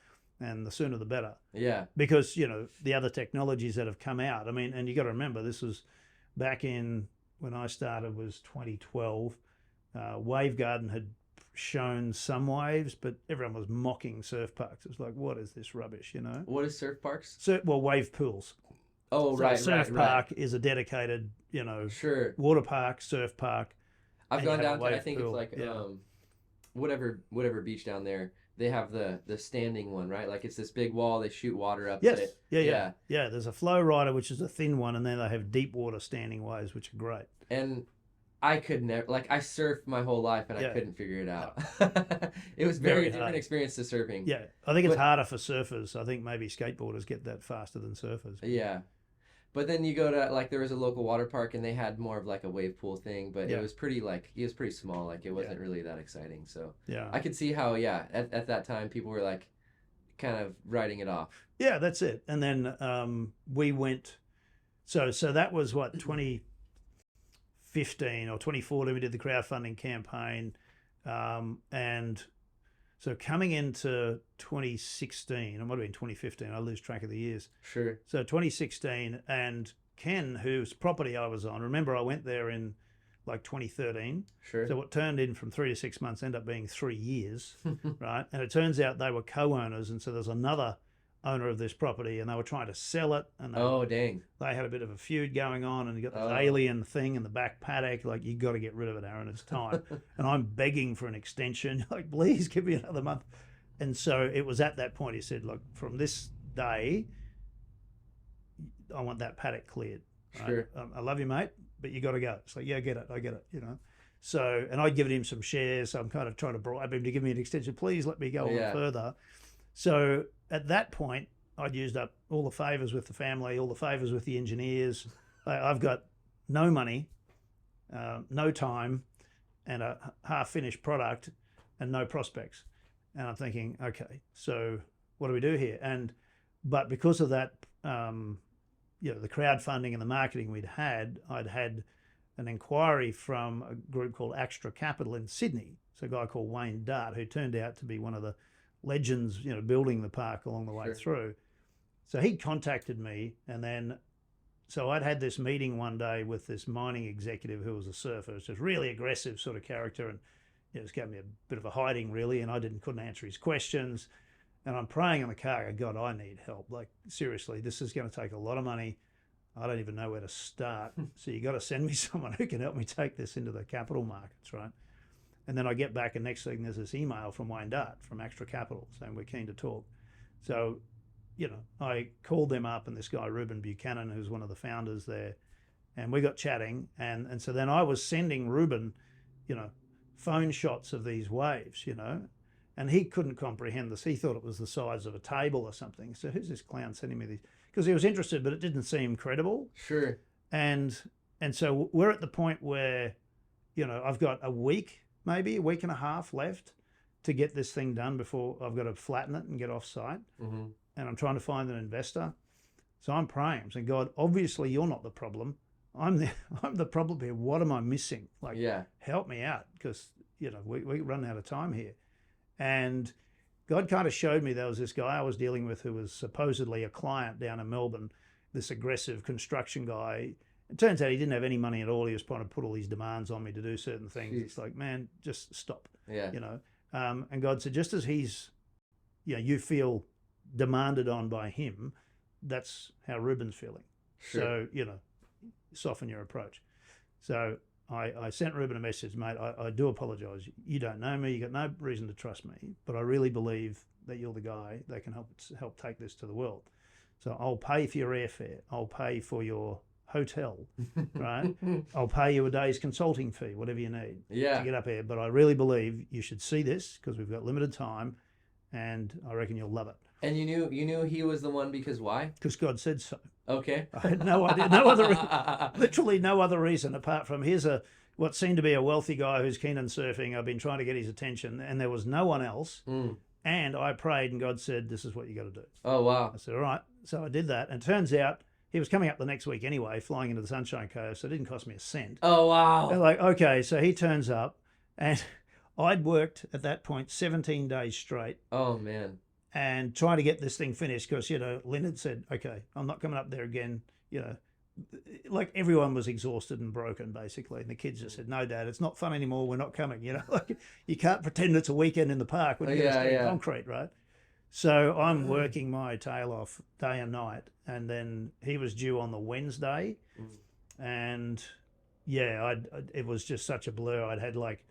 and the sooner the better. Yeah. Because, the other technologies that have come out, I mean, and you got to remember, this was back in, when I started was 2012. Wavegarden had shown some waves, but everyone was mocking surf parks. It was like, what is this rubbish, What is surf parks? So, well, wave pools. Oh, So right, a surf right, park is a dedicated, Sure. water park, surf park. I've and gone you have down a to, I wave think pool. it's like Yeah. whatever beach down there. They have the standing one, right? Like it's this big wall. They shoot water up. Yes. It. Yeah. There's a flow rider, which is a thin one, and then they have deep water standing waves, which are great. And I could never, like, I surfed my whole life and I Yeah. couldn't figure it out. It was Very very hard. different experience to surfing. Yeah, I think it's But- harder for surfers. I think maybe skateboarders get that faster than surfers. Yeah. But then you go to, like, there was a local water park and they had more of like a wave pool thing, but Yeah. it was pretty small. Like, it wasn't really that exciting. So Yeah. I could see how, at that time people were like kind of writing it off. Yeah, that's it. And then we went. So that was what 2015 or 2014. We did the crowdfunding campaign, and so coming into 2016, it might have been 2015. I lose track of the years. Sure. So 2016, and Ken, whose property I was on. Remember, I went there in like 2013. Sure. So what turned in from 3 to 6 months ended up being 3 years, right? And it turns out they were co-owners, and so there's another owner of this property, and they were trying to sell it, and Oh, dang. they had a bit of a feud going on, and you got this Oh. alien thing in the back paddock. Like, you got to get rid of it, Aaron. It's time. And I'm begging for an extension. Like, please give me another month. And so it was at that point he said, look, from this day, I want that paddock cleared. Right? Sure. I love you, mate, but you got to go. It's like, yeah, I get it. So, and I'd given him some shares. So I'm kind of trying to bribe him to give me an extension. Please let me go on further. So at that point, I'd used up all the favors with the family, all the favors with the engineers. I've got no money, no time, and a half-finished product, and no prospects. And I'm thinking, okay, so what do we do here? But because of that, the crowdfunding and the marketing I'd had an inquiry from a group called Extra Capital in Sydney. So a guy called Wayne Dart, who turned out to be one of the legends, building the park along the way through. So he contacted me, and then, so I'd had this meeting one day with this mining executive who was a surfer. It's just really aggressive sort of character, and just gave me a bit of a hiding really, and I couldn't answer his questions. And I'm praying in the car, God, I need help. Like, seriously, this is going to take a lot of money. I don't even know where to start. So you got to send me someone who can help me take this into the capital markets, right? And then I get back, and next thing there's this email from Wayne Dart from Extra Capital saying we're keen to talk. So, I called them up, and this guy, Ruben Buchanan, who's one of the founders there, and we got chatting. And so then I was sending Ruben, phone shots of these waves, and he couldn't comprehend this. He thought it was the size of a table or something. So who's this clown sending me these? Because he was interested, but it didn't seem credible. Sure. And so we're at the point where, I've got a week and a half left to get this thing done before I've got to flatten it and get off site. Mm-hmm. And I'm trying to find an investor. So I'm praying. I'm saying, God, obviously you're not the problem. I'm the problem here. What am I missing? Like, help me out, because, we run out of time here. And God kind of showed me there was this guy I was dealing with who was supposedly a client down in Melbourne, this aggressive construction guy. It turns out he didn't have any money at all. He was trying to put all these demands on me to do certain things. Jeez. It's like, man, just stop. Yeah. And God said, just as he's, you feel demanded on by him, that's how Ruben's feeling. Sure. So, soften your approach. So I sent Ruben a message, mate, I do apologise. You don't know me. You got no reason to trust me, but I really believe that you're the guy that can help take this to the world. So I'll pay for your airfare. I'll pay for your hotel, right? I'll pay you a day's consulting fee, whatever you need to get up here. But I really believe you should see this because we've got limited time, and I reckon you'll love it. And you knew he was the one because why? Because God said so. Okay. I had no idea, literally no other reason apart from here's what seemed to be a wealthy guy who's keen on surfing. I've been trying to get his attention, and there was no one else. And I prayed, and God said, this is what you got to do. Oh, wow. I said, all right. So I did that, and it turns out he was coming up the next week anyway, flying into the Sunshine Coast, so it didn't cost me a cent. Oh, wow. They're like, okay, so he turns up, and I'd worked at that point 17 days straight Oh man. and trying to get this thing finished because, Lynn had said, okay, I'm not coming up there again. Like everyone was exhausted and broken basically. And the kids just said, no, Dad, it's not fun anymore. We're not coming. Like you can't pretend it's a weekend in the park when you're going to concrete, right? So I'm working my tail off day and night. And then he was due on the Wednesday. And it was just such a blur. I'd had like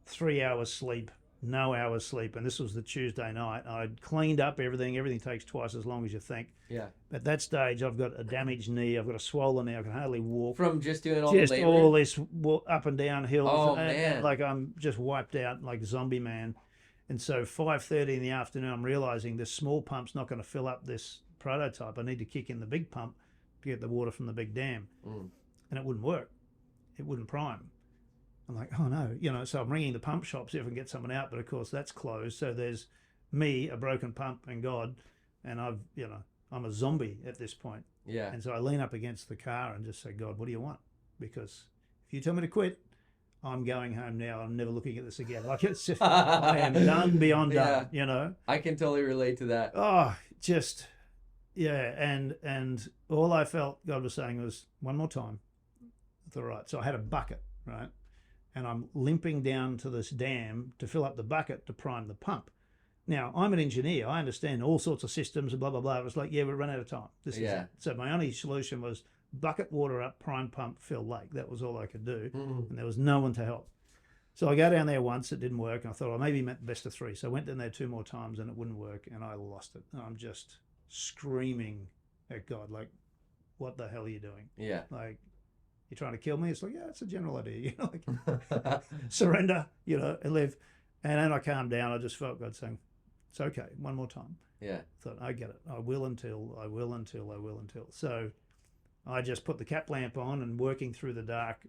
3 hours sleep, no hours sleep, and this was the Tuesday night. I'd cleaned up everything. Everything takes twice as long as you think. Yeah. At that stage, I've got a damaged knee. I've got a swollen knee. I can hardly walk. From just doing all just the labor? all this up and down hills. Oh, and, man. like I'm just wiped out like zombie man. And so 5:30 in the afternoon, I'm realizing this small pump's not going to fill up this prototype. I need to kick in the big pump to get the water from the big dam. And it wouldn't work. It wouldn't prime. I'm like, oh no, so I'm ringing the pump shop, see if I can get someone out, but of course that's closed. So there's me, a broken pump, and God, and I'm a zombie at this point. Yeah. And so I lean up against the car and just say, God, what do you want? Because if you tell me to quit, I'm going home now. I'm never looking at this again. Like it's just, I am done beyond done, I can totally relate to that. Oh, just, and all I felt God was saying was, one more time. That's all right. So I had a bucket, right? And I'm limping down to this dam to fill up the bucket to prime the pump. Now, I'm an engineer. I understand all sorts of systems and blah, blah, blah. It was like, we run out of time. This is it. So my only solution was bucket water up, prime pump, fill lake. That was all I could do. And there was no one to help. So I go down there once. It didn't work. And I thought, well, maybe best of three. So I went down there 2 more times and it wouldn't work. And I lost it. And I'm just screaming at God, like, what the hell are you doing? Yeah. Like, you're trying to kill me? It's like, it's a general idea, like surrender, and live. And then I calmed down. I just felt God saying, it's okay, one more time. Yeah. I thought, I get it. I will until. So I just put the cap lamp on and working through the dark,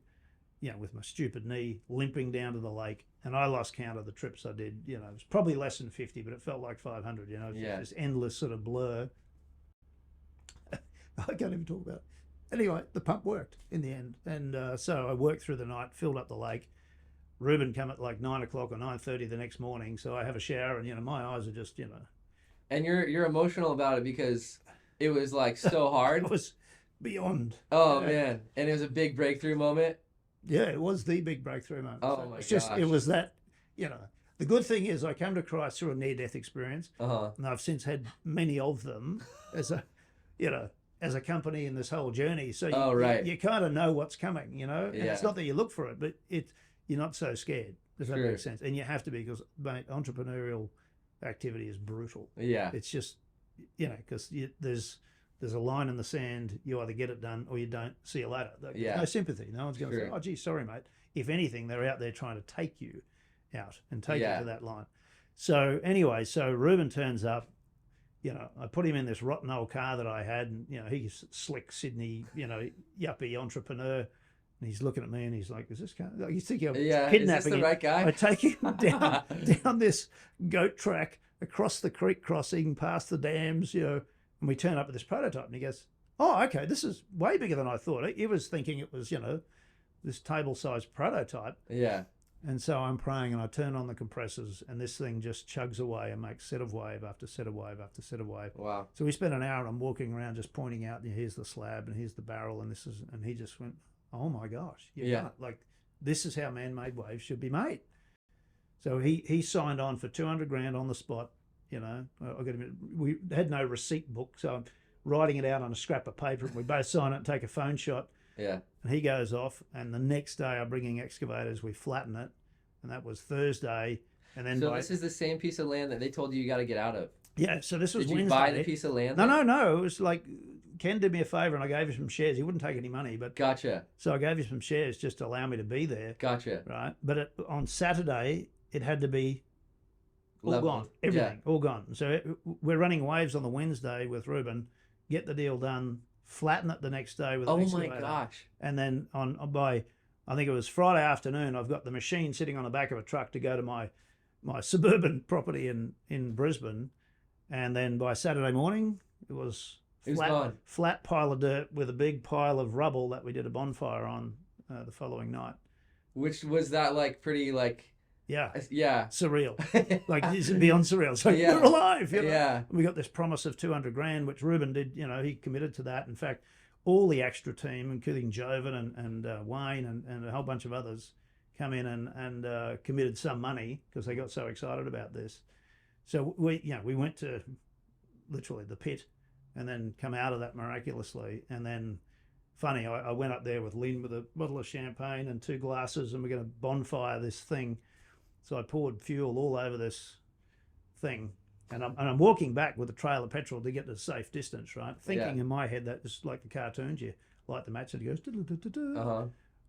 with my stupid knee, limping down to the lake. And I lost count of the trips I did. It was probably less than 50, but it felt like 500, this endless sort of blur. I can't even talk about it. Anyway, the pump worked in the end. And so I worked through the night, filled up the lake. Reuben come at like 9 o'clock or 9:30 the next morning. So I have a shower and, my eyes are just, And you're emotional about it because it was like so hard. It was beyond. Oh, man. And it was a big breakthrough moment. Yeah, it was the big breakthrough moment. Oh, so my gosh. It was that, the good thing is I came to Christ through a near-death experience. And I've since had many of them as a company in this whole journey. So you kind of know what's coming, And it's not that you look for it, but you're not so scared. Does that make sense? And you have to be because, mate, entrepreneurial activity is brutal. Yeah. It's just, because there's a line in the sand. You either get it done or you don't. See you later. There's no sympathy. No one's going to say, oh, gee, sorry, mate. If anything, they're out there trying to take you out and take you to that line. So anyway, Reuben turns up. I put him in this rotten old car that I had, and he's slick Sydney, yuppie entrepreneur, and he's looking at me and he's like, "Is this car?" Like, he's thinking I'm kidnapping is this the him. right guy? I take him down this goat track across the creek crossing, past the dams, and we turn up at this prototype, and he goes, "Oh, okay, this is way bigger than I thought." He was thinking it was, this table-sized prototype. Yeah. And so I'm praying and I turn on the compressors and this thing just chugs away and makes set of wave after set of wave after set of wave. Wow. So we spent an hour and I'm walking around just pointing out, here's the slab and here's the barrel and and he just went, oh my gosh, like this is how man-made waves should be made. So he signed on for 200 grand on the spot. We had no receipt book, so I'm writing it out on a scrap of paper and we both sign it and take a phone shot. Yeah. And he goes off, and the next day I'm bringing excavators, we flatten it, and that was Thursday. And then this is the same piece of land that they told you got to get out of. Yeah, so this was Did Wednesday. you buy the piece of land? No. It was like, Ken did me a favor and I gave him some shares. He wouldn't take any money, but Gotcha. So I gave him some shares just to allow me to be there. Gotcha. Right, but on Saturday it had to be all Level. gone, everything, all gone. So we're running waves on the Wednesday with Reuben, get the deal done, flatten it the next day with an excavator. My gosh. And then by I think it was Friday afternoon, I've got the machine sitting on the back of a truck to go to my suburban property in Brisbane. And then by Saturday morning, it was flat pile of dirt with a big pile of rubble that we did a bonfire on the following night. Which was that like pretty like Yeah. Yeah. Surreal. Like, it's beyond surreal. It's like, Yeah. we're alive. You know? Yeah. We got this promise of 200 grand, which Ruben did, he committed to that. In fact, all the extra team, including Joven and Wayne and a whole bunch of others, come in and committed some money because they got so excited about this. So we went to literally the pit and then come out of that miraculously. And then, funny, I went up there with Lynn with a bottle of champagne and 2 glasses, and we're going to bonfire this thing. So I poured fuel all over this thing, and I'm walking back with a trail of petrol to get to a safe distance, right? Thinking in my head that it's like the cartoons, you light the match and it goes. Uh-huh.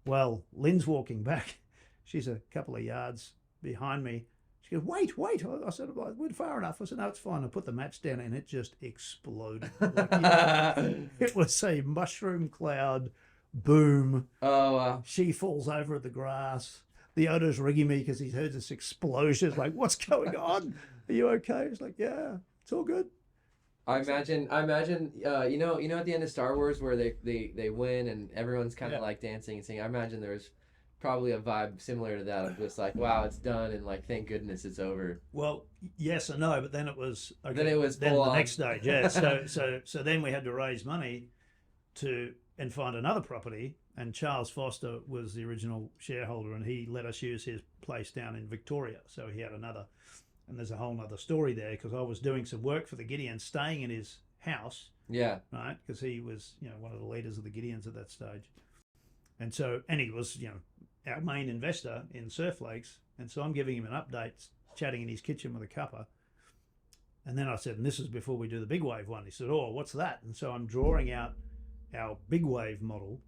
Well, Lynn's walking back. She's a couple of yards behind me. She goes, wait. I said, we're far enough. I said, no, it's fine. I put the match down and it just exploded. It was a mushroom cloud boom. Oh, wow. She falls over at the grass. The owner's ringing me because he's heard this explosion. It's like, what's going on? Are you okay? It's like, yeah, it's all good. I imagine, you know, at the end of Star Wars where they win and everyone's kind of like dancing and singing. I imagine there's probably a vibe similar to that of just like, wow, it's done, and like, thank goodness it's over. Well, yes and no, but then it was. Okay, then it was then full the on. next stage, yeah. So then we had to raise money and find another property. And Charles Foster was the original shareholder, and he let us use his place down in Victoria. So he had another, and there's a whole other story there because I was doing some work for the Gideons, staying in his house. Yeah. Right, because he was, one of the leaders of the Gideons at that stage, and he was, our main investor in Surf Lakes, and so I'm giving him an update, chatting in his kitchen with a cuppa. And then I said, and this is before we do the big wave one. He said, oh, what's that? And so I'm drawing out our big wave model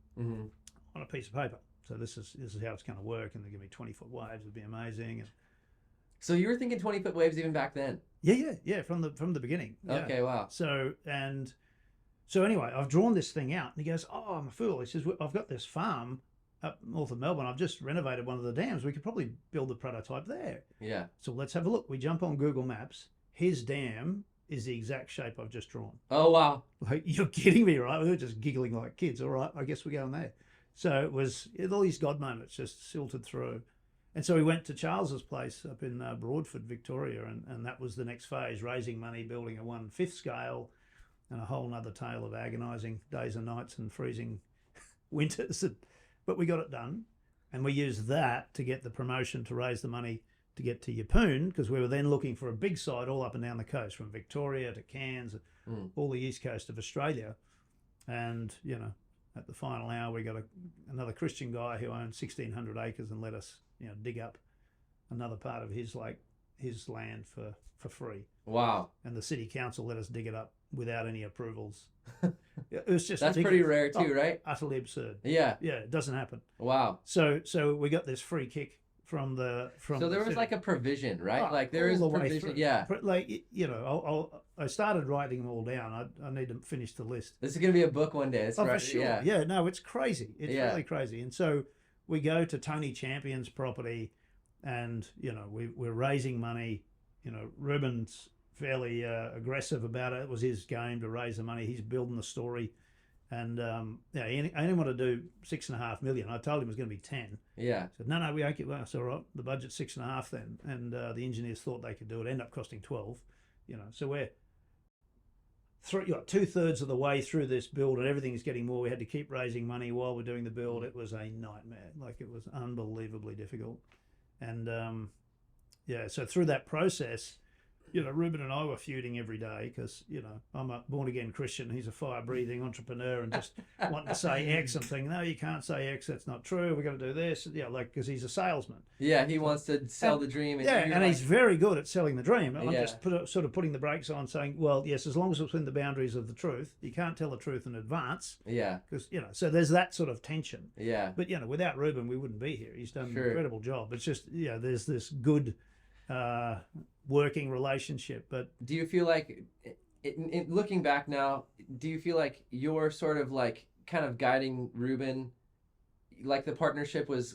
on a piece of paper. So this is how it's going to work, and they're going to be 20-foot waves. It'd be amazing. And so you were thinking 20-foot waves even back then? Yeah, from the beginning. Yeah. Okay, wow. So anyway, I've drawn this thing out, and he goes, oh, I'm a fool. He says, I've got this farm up north of Melbourne. I've just renovated one of the dams. We could probably build a prototype there. Yeah. So let's have a look. We jump on Google Maps. His dam is the exact shape I've just drawn. Oh, wow. Like, you're kidding me, right? We were just giggling like kids. All right, I guess we're going there. So it was all these God moments just silted through. And so we went to Charles's place up in Broadford, Victoria, and that was the next phase, raising money, building a 1/5 scale, and a whole nother tale of agonising days and nights and freezing winters. But we got it done, and we used that to get the promotion to raise the money to get to Yeppoon, because we were then looking for a big site all up and down the coast, from Victoria to Cairns, all the east coast of Australia. And, at the final hour, we got another Christian guy who owned 1,600 acres and let us, dig up another part of his land for free. Wow. And the city council let us dig it up without any approvals. It was just That's ridiculous. pretty rare too, right? Utterly absurd. Yeah. Yeah, it doesn't happen. Wow. So we got this free kick from So there was like a provision, right? Like there is provision. Yeah. Like, I started writing them all down. I need to finish the list. This is gonna be a book one day. That's right. For sure. Yeah. No, it's crazy. It's really crazy. And so we go to Tony Champion's property, and we're raising money. Ruben's fairly aggressive about it. It was his game to raise the money. He's building the story. And I only want to do 6.5 million. I told him it was going to be 10. Yeah. I said, no, we won't get. Well, it's all right. The budget's 6.5 then, and the engineers thought they could do it. Ended up costing 12. So we're 2/3 of the way through this build, and everything's getting more. We had to keep raising money while we're doing the build. It was a nightmare. Like, it was unbelievably difficult. And so through that process, Ruben and I were feuding every day because, I'm a born-again Christian. He's a fire-breathing entrepreneur and just wanting to say X. I'm thinking, no, you can't say X. That's not true. We've got to do this. Because he's a salesman. Yeah, he wants to sell the dream. And he's very good at selling the dream. I'm just sort of putting the brakes on, saying, well, yes, as long as it's within the boundaries of the truth. You can't tell the truth in advance. Yeah. Because, so there's that sort of tension. Yeah. But, without Ruben, we wouldn't be here. He's done an incredible job. It's just, there's this good working relationship. But do you feel like, looking back now, do you feel like you're sort of like kind of guiding Ruben, like the partnership was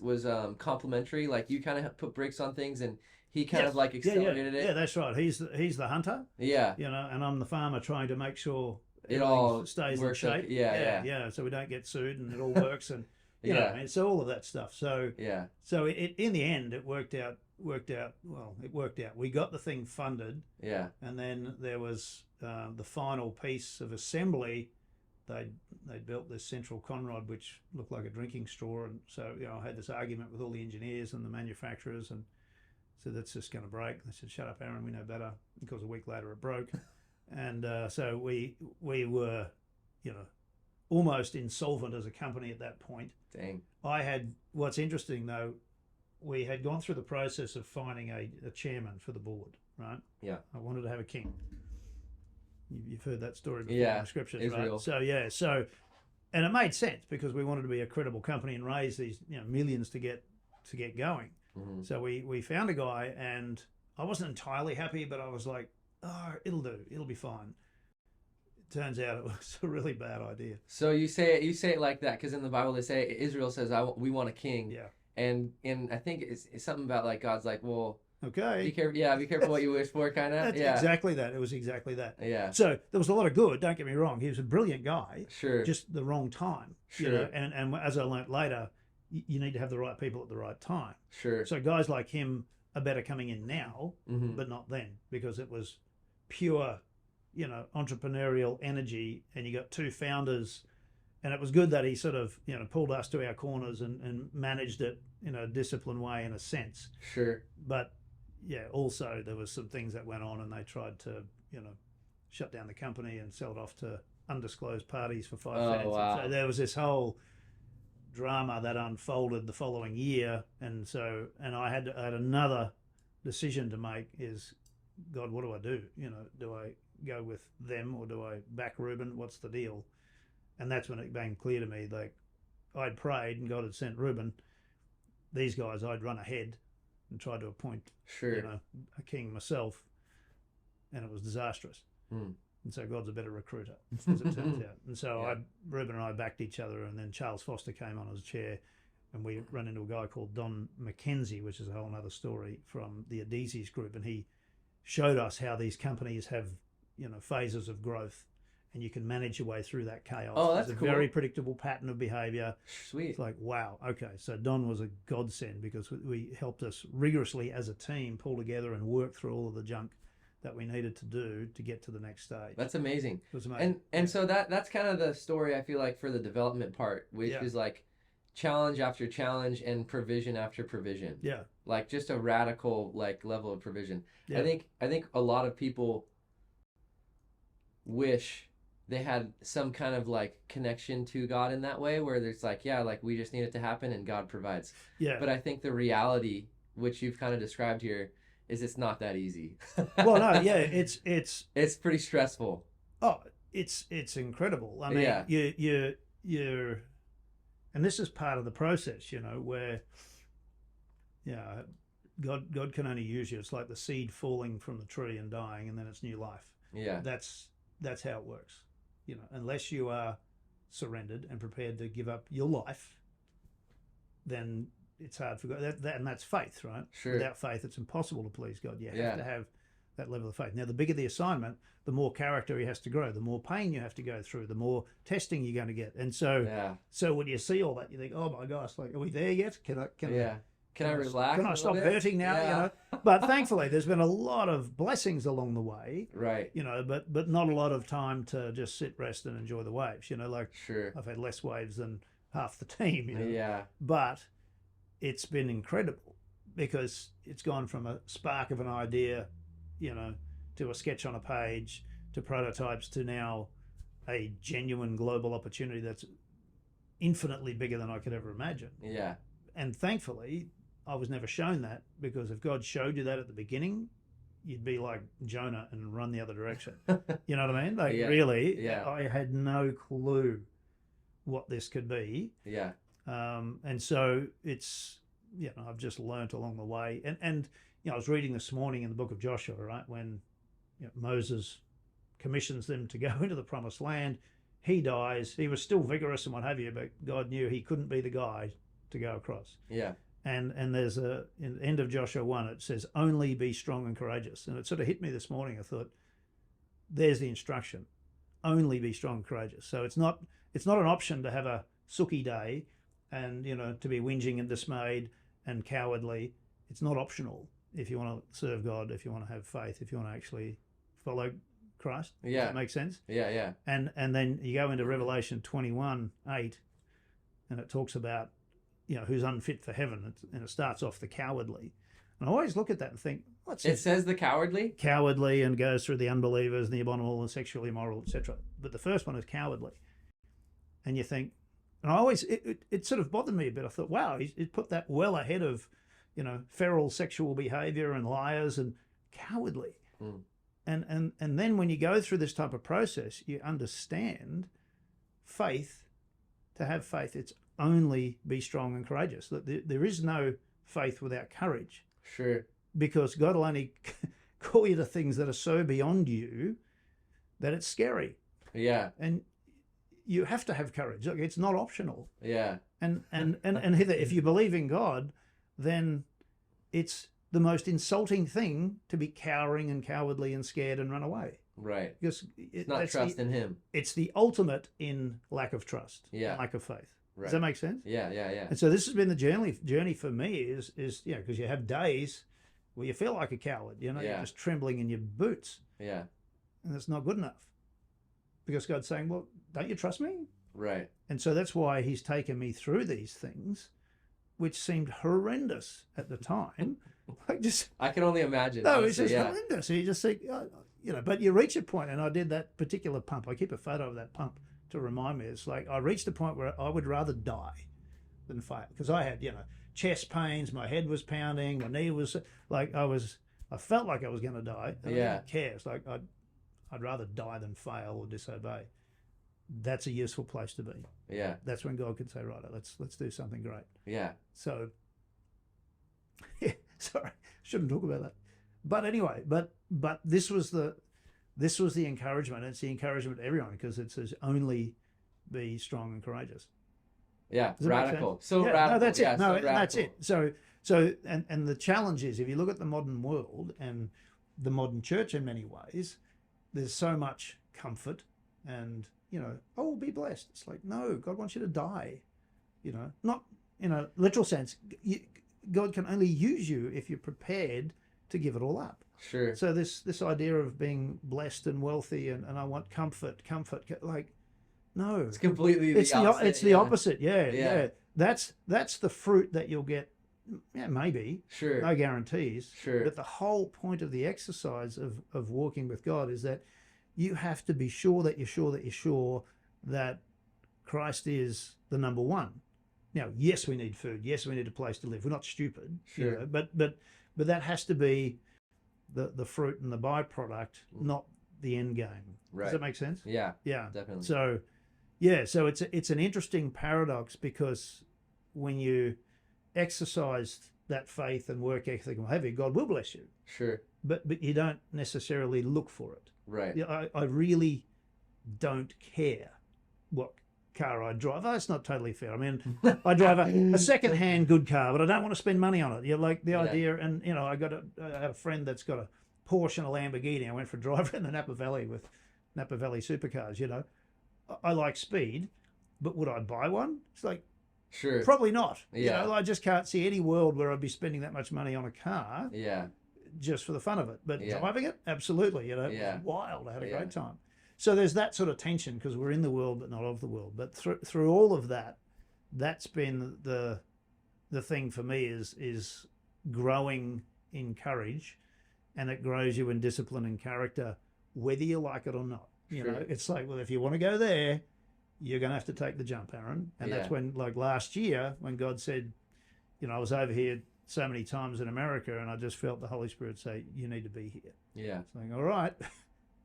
complementary, like you kind of put brakes on things and he kind of like accelerated it? Yeah, that's right. He's the hunter. Yeah. And I'm the farmer trying to make sure it all stays works in shape. up. Yeah. So we don't get sued and it all works, and it's all of that stuff. So yeah. So in the end, it worked out worked out. Well, it worked out. We got the thing funded, Yeah. and then there was the final piece of assembly. They built this central conrod which looked like a drinking straw, and so I had this argument with all the engineers and the manufacturers, and said that's just going to break. They said, "Shut up, Aaron, we know better." Because a week later it broke, and so we were, almost insolvent as a company at that point. Dang. What's interesting though, we had gone through the process of finding a chairman for the board, right? Yeah. I wanted to have a king. You've heard that story before Yeah, in the scriptures, Israel. right? So, and it made sense because we wanted to be a credible company and raise these millions to get going. Mm-hmm. So we found a guy, and I wasn't entirely happy, but I was like, oh, it'll do, it'll be fine. It turns out it was a really bad idea. So you say it like that because in the Bible they say Israel says we want a king. Yeah. And I think it's something about like God's like, well, okay, be careful. Yeah, be careful what you wish for, kind of. That's Yeah. exactly that. It was exactly that. Yeah. So there was a lot of good. Don't get me wrong. He was a brilliant guy. Sure. Just the wrong time. Sure. And as I learnt later, you need to have the right people at the right time. Sure. So guys like him are better coming in now, Mm-hmm. but not then, because it was pure, entrepreneurial energy, and you got two founders. And it was good that he sort of, pulled us to our corners and managed it in a disciplined way, in a sense. Sure. But yeah, also there was some things that went on, and they tried to, shut down the company and sell it off to undisclosed parties for 5 cents. Wow. So there was this whole drama that unfolded the following year, and I had another decision to make: is, God, what do I do? Do I go with them or do I back Reuben? What's the deal? And that's when it became clear to me, like, I'd prayed and God had sent Reuben. These guys, I'd run ahead and tried to appoint, Sure. a king myself, and it was disastrous. Hmm. And so God's a better recruiter, as it turns out. And so Yeah. Reuben and I backed each other, and then Charles Foster came on as chair, and we ran into a guy called Don McKenzie, which is a whole other story, from the Adizes group, and he showed us how these companies have, phases of growth, and you can manage your way through that chaos. Oh, that's There's a cool. very predictable pattern of behavior. Sweet. It's like, wow, okay. So Don was a godsend because we helped us rigorously as a team pull together and work through all of the junk that we needed to do to get to the next stage. That's amazing. It was amazing. And so that's kind of the story, I feel like, for the development part, which Yeah. is like challenge after challenge and provision after provision. Yeah. Like just a radical like level of provision. Yeah. I think a lot of people wish they had some kind of like connection to God in that way, where there's like, yeah, like we just need it to happen and God provides. Yeah. But I think the reality, which you've kind of described here, is it's not that easy. Well, no, yeah, it's pretty stressful. oh, it's incredible. I mean, Yeah. you're, and this is part of the process, where, God can only use you. It's like the seed falling from the tree and dying, and then it's new life. Yeah. That's how it works. Unless you are surrendered and prepared to give up your life, then it's hard for God. And that's faith, right? Sure. Without faith, it's impossible to please God. You have Yeah. to have that level of faith. Now, the bigger the assignment, the more character he has to grow, the more pain you have to go through, the more testing you're going to get. And so, Yeah. when you see all that, you think, oh my gosh, like, are we there yet? Can I relax? Can a I little stop bit? hurting now? Yeah. But thankfully, there's been a lot of blessings along the way. Right. But not a lot of time to just sit, rest, and enjoy the waves. Like Sure. I've had less waves than half the team. Yeah. But it's been incredible because it's gone from a spark of an idea, to a sketch on a page, to prototypes, to now a genuine global opportunity that's infinitely bigger than I could ever imagine. Yeah. And thankfully, I was never shown that, because if God showed you that at the beginning, you'd be like Jonah and run the other direction. You know what I mean? Like, Yeah. really, Yeah. I had no clue what this could be. Yeah. And so it's, I've just learnt along the way. And I was reading this morning in the book of Joshua, right, when Moses commissions them to go into the promised land. He dies. He was still vigorous and what have you, but God knew he couldn't be the guy to go across. Yeah. And there's in the end of Joshua 1, it says, only be strong and courageous. And it sort of hit me this morning. I thought, there's the instruction. Only be strong and courageous. So it's not an option to have a sooky day and, to be whinging and dismayed and cowardly. it's not optional if you want to serve God, if you want to have faith, if you want to actually follow Christ. Yeah. Does that make sense? Yeah. And then you go into Revelation 21:8, and it talks about, who's unfit for heaven, and it starts off the cowardly. And I always look at that and think, what's it? Says the cowardly? Cowardly, and goes through the unbelievers and the abominable and sexually immoral, etc. But the first one is cowardly. And you think, and I always, it sort of bothered me a bit. I thought, wow, he's put that well ahead of, feral sexual behavior and liars and cowardly. Mm. And then when you go through this type of process, you understand faith. To have faith, it's only be strong and courageous. There is no faith without courage. Sure. Because God will only call you to things that are so beyond you that it's scary. Yeah. And you have to have courage. Look, it's not optional. Yeah. And Heather, if you believe in God, then it's the most insulting thing to be cowering and cowardly and scared and run away. Right. Because it's not trust in Him. It's the ultimate in lack of trust. Yeah. Lack of faith. Right. Does that make sense? Yeah. And so this has been the journey for me is because you have days where you feel like a coward, you're just trembling in your boots. Yeah. And that's not good enough. Because God's saying, well, don't you trust me? Right. And so that's why He's taken me through these things, which seemed horrendous at the time. I can only imagine. No, honestly, it's just horrendous. You just think, but you reach a point, and I did that particular pump. I keep a photo of that pump to remind me. It's like I reached a point where I would rather die than fail, because I had, chest pains, my head was pounding, my knee was like I felt like I was going to die. And I didn't care. It's like I'd rather die than fail or disobey. That's a useful place to be. Yeah. That's when God can say, right, let's do something great. Yeah. So, sorry, shouldn't talk about that. But anyway, but this was the encouragement. It's the encouragement to everyone, because it says only be strong and courageous. Yeah, radical. So yeah, radical. No, that's yeah, it. No, so that's it. So and the challenge is, if you look at the modern world and the modern church in many ways, there's so much comfort and, be blessed. It's like, no, God wants you to die. Not in a literal sense. God can only use you if you're prepared to give it all up. Sure. So this idea of being blessed and wealthy and I want comfort, like, no. It's completely the opposite. It's the opposite. Yeah. That's the fruit that you'll get. Yeah, maybe. Sure. No guarantees. Sure. But the whole point of the exercise of walking with God is that you have to be sure that you're sure that Christ is the number one. Now, yes, we need food. Yes, we need a place to live. We're not stupid. Sure. But that has to be the fruit and the byproduct, not the end game. Right. Does that make sense? Yeah. Yeah. Definitely. So it's an interesting paradox, because when you exercise that faith and work ethic and what have you, God will bless you. Sure. But you don't necessarily look for it. Right. I really don't care what car I drive. That's not totally fair. I mean, I drive a second-hand good car, but I don't want to spend money on it. You like the idea, and I had a friend that's got a Porsche and a Lamborghini. I went for a drive in the Napa Valley with Napa Valley supercars. I like speed, but would I buy one? It's like, sure, probably not. Yeah. I just can't see any world where I'd be spending that much money on a car. Yeah. Just for the fun of it. But Yeah. driving it, absolutely. It was wild. I had a great time. So there's that sort of tension, because we're in the world but not of the world. But through all of that, that's been the thing for me is growing in courage, and it grows you in discipline and character, whether you like it or not. Sure. It's like, well, if you want to go there, you're going to have to take the jump, Aaron. And that's when, like last year, when God said, I was over here so many times in America, and I just felt the Holy Spirit say, you need to be here. Yeah. Saying, all right,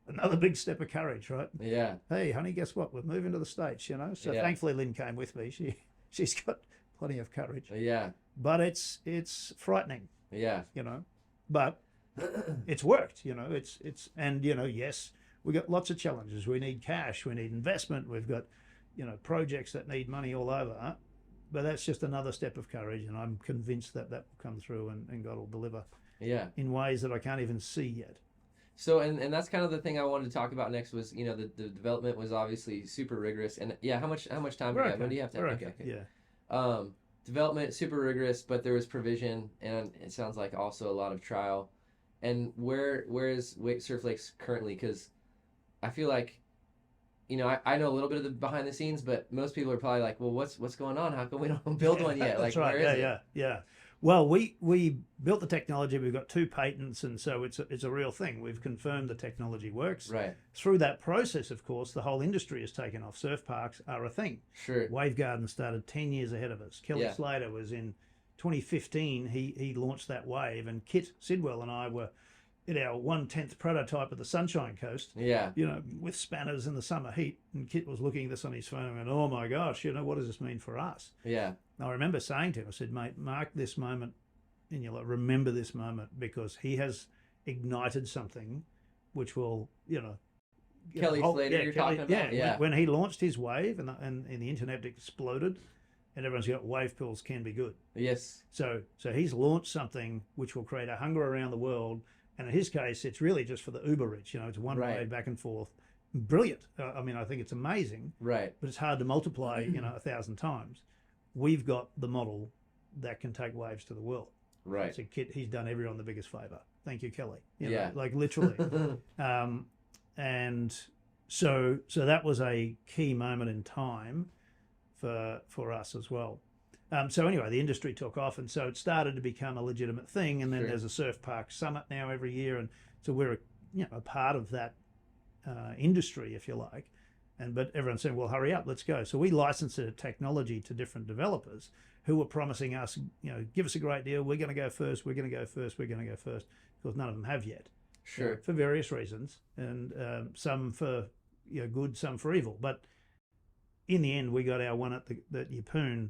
another big step of courage, right? Yeah. Hey, honey, guess what? We're moving to the States, So thankfully Lynn came with me. She's got plenty of courage. Yeah. But it's frightening. Yeah. But it's worked, and yes, we got lots of challenges. We need cash, we need investment, we've got, projects that need money all over. But that's just another step of courage, and I'm convinced that will come through, and God will deliver in ways that I can't even see yet. So, and that's kind of the thing I wanted to talk about next was, the development was obviously super rigorous. And how much time do you have? When do you have to? Okay. Yeah. development super rigorous, but there was provision, and it sounds like also a lot of trial. And where is Surf Lakes currently? Because I feel like, I know a little bit of the behind the scenes, but most people are probably like, well, what's going on? How come we don't build one yet? That's Like, right. where is it? Yeah. Well, we built the technology. We've got 2 patents, and so it's a real thing. We've confirmed the technology works. Right. Through that process, of course, the whole industry has taken off. Surf parks are a thing. Sure. Wave Garden started 10 years ahead of us. Kelly Slater was in 2015. He launched that wave, and Kit Sidwell and I were in our 1/10th prototype of the Sunshine Coast. Yeah. With spanners in the summer heat, and Kit was looking at this on his phone and went, "Oh my gosh, what does this mean for us?" Yeah. And I remember saying to him, I said, "Mate, mark this moment in your life. Remember this moment, because he has ignited something which will, Kelly Slater, you're talking about? Yeah. When he launched his wave and the internet exploded, and everyone's got wave pools can be good. Yes. So he's launched something which will create a hunger around the world. And in his case, it's really just for the uber rich. It's one way back and forth. Brilliant. I think it's amazing. Right. But it's hard to multiply, 1,000 times. We've got the model that can take waves to the world. Right. So Kit, he's done everyone the biggest favor. Thank you, Kelly. Like literally. And so that was a key moment in time for us as well. So anyway, the industry took off, and so it started to become a legitimate thing. And then there's a surf park summit now every year, and so we're a part of that industry, if you like. But everyone's saying, "Well, hurry up, let's go." So we licensed the technology to different developers who were promising us, "Give us a great deal. We're going to go first. We're going to go first. We're going to go first," because none of them have yet. Sure. For various reasons, and some for good, some for evil. But in the end, we got our one at the Yeppoon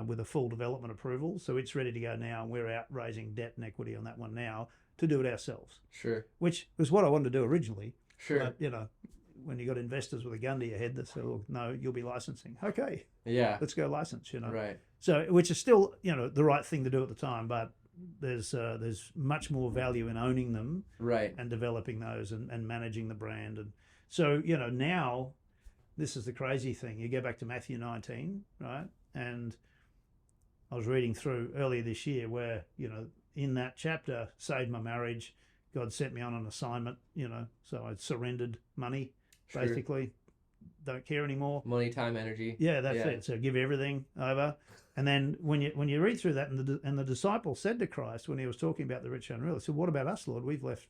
with a full development approval, so it's ready to go now, and we're out raising debt and equity on that one now to do it ourselves. Sure. Which was what I wanted to do originally. Sure. But, when you got investors with a gun to your head that say, "Well, no, you'll be licensing." Okay. Yeah. Let's go license. Right. So, which is still the right thing to do at the time, but there's much more value in owning them. Right. And developing those and managing the brand. And so now. This is the crazy thing. You go back to Matthew 19, right? And I was reading through earlier this year where, in that chapter, saved my marriage. God sent me on an assignment, so I surrendered money, basically. Don't care anymore. Money, time, energy. Yeah, that's it. So give everything over. And then when you read through that, and the disciple said to Christ when he was talking about the rich and unreal, he said, "What about us, Lord? We've left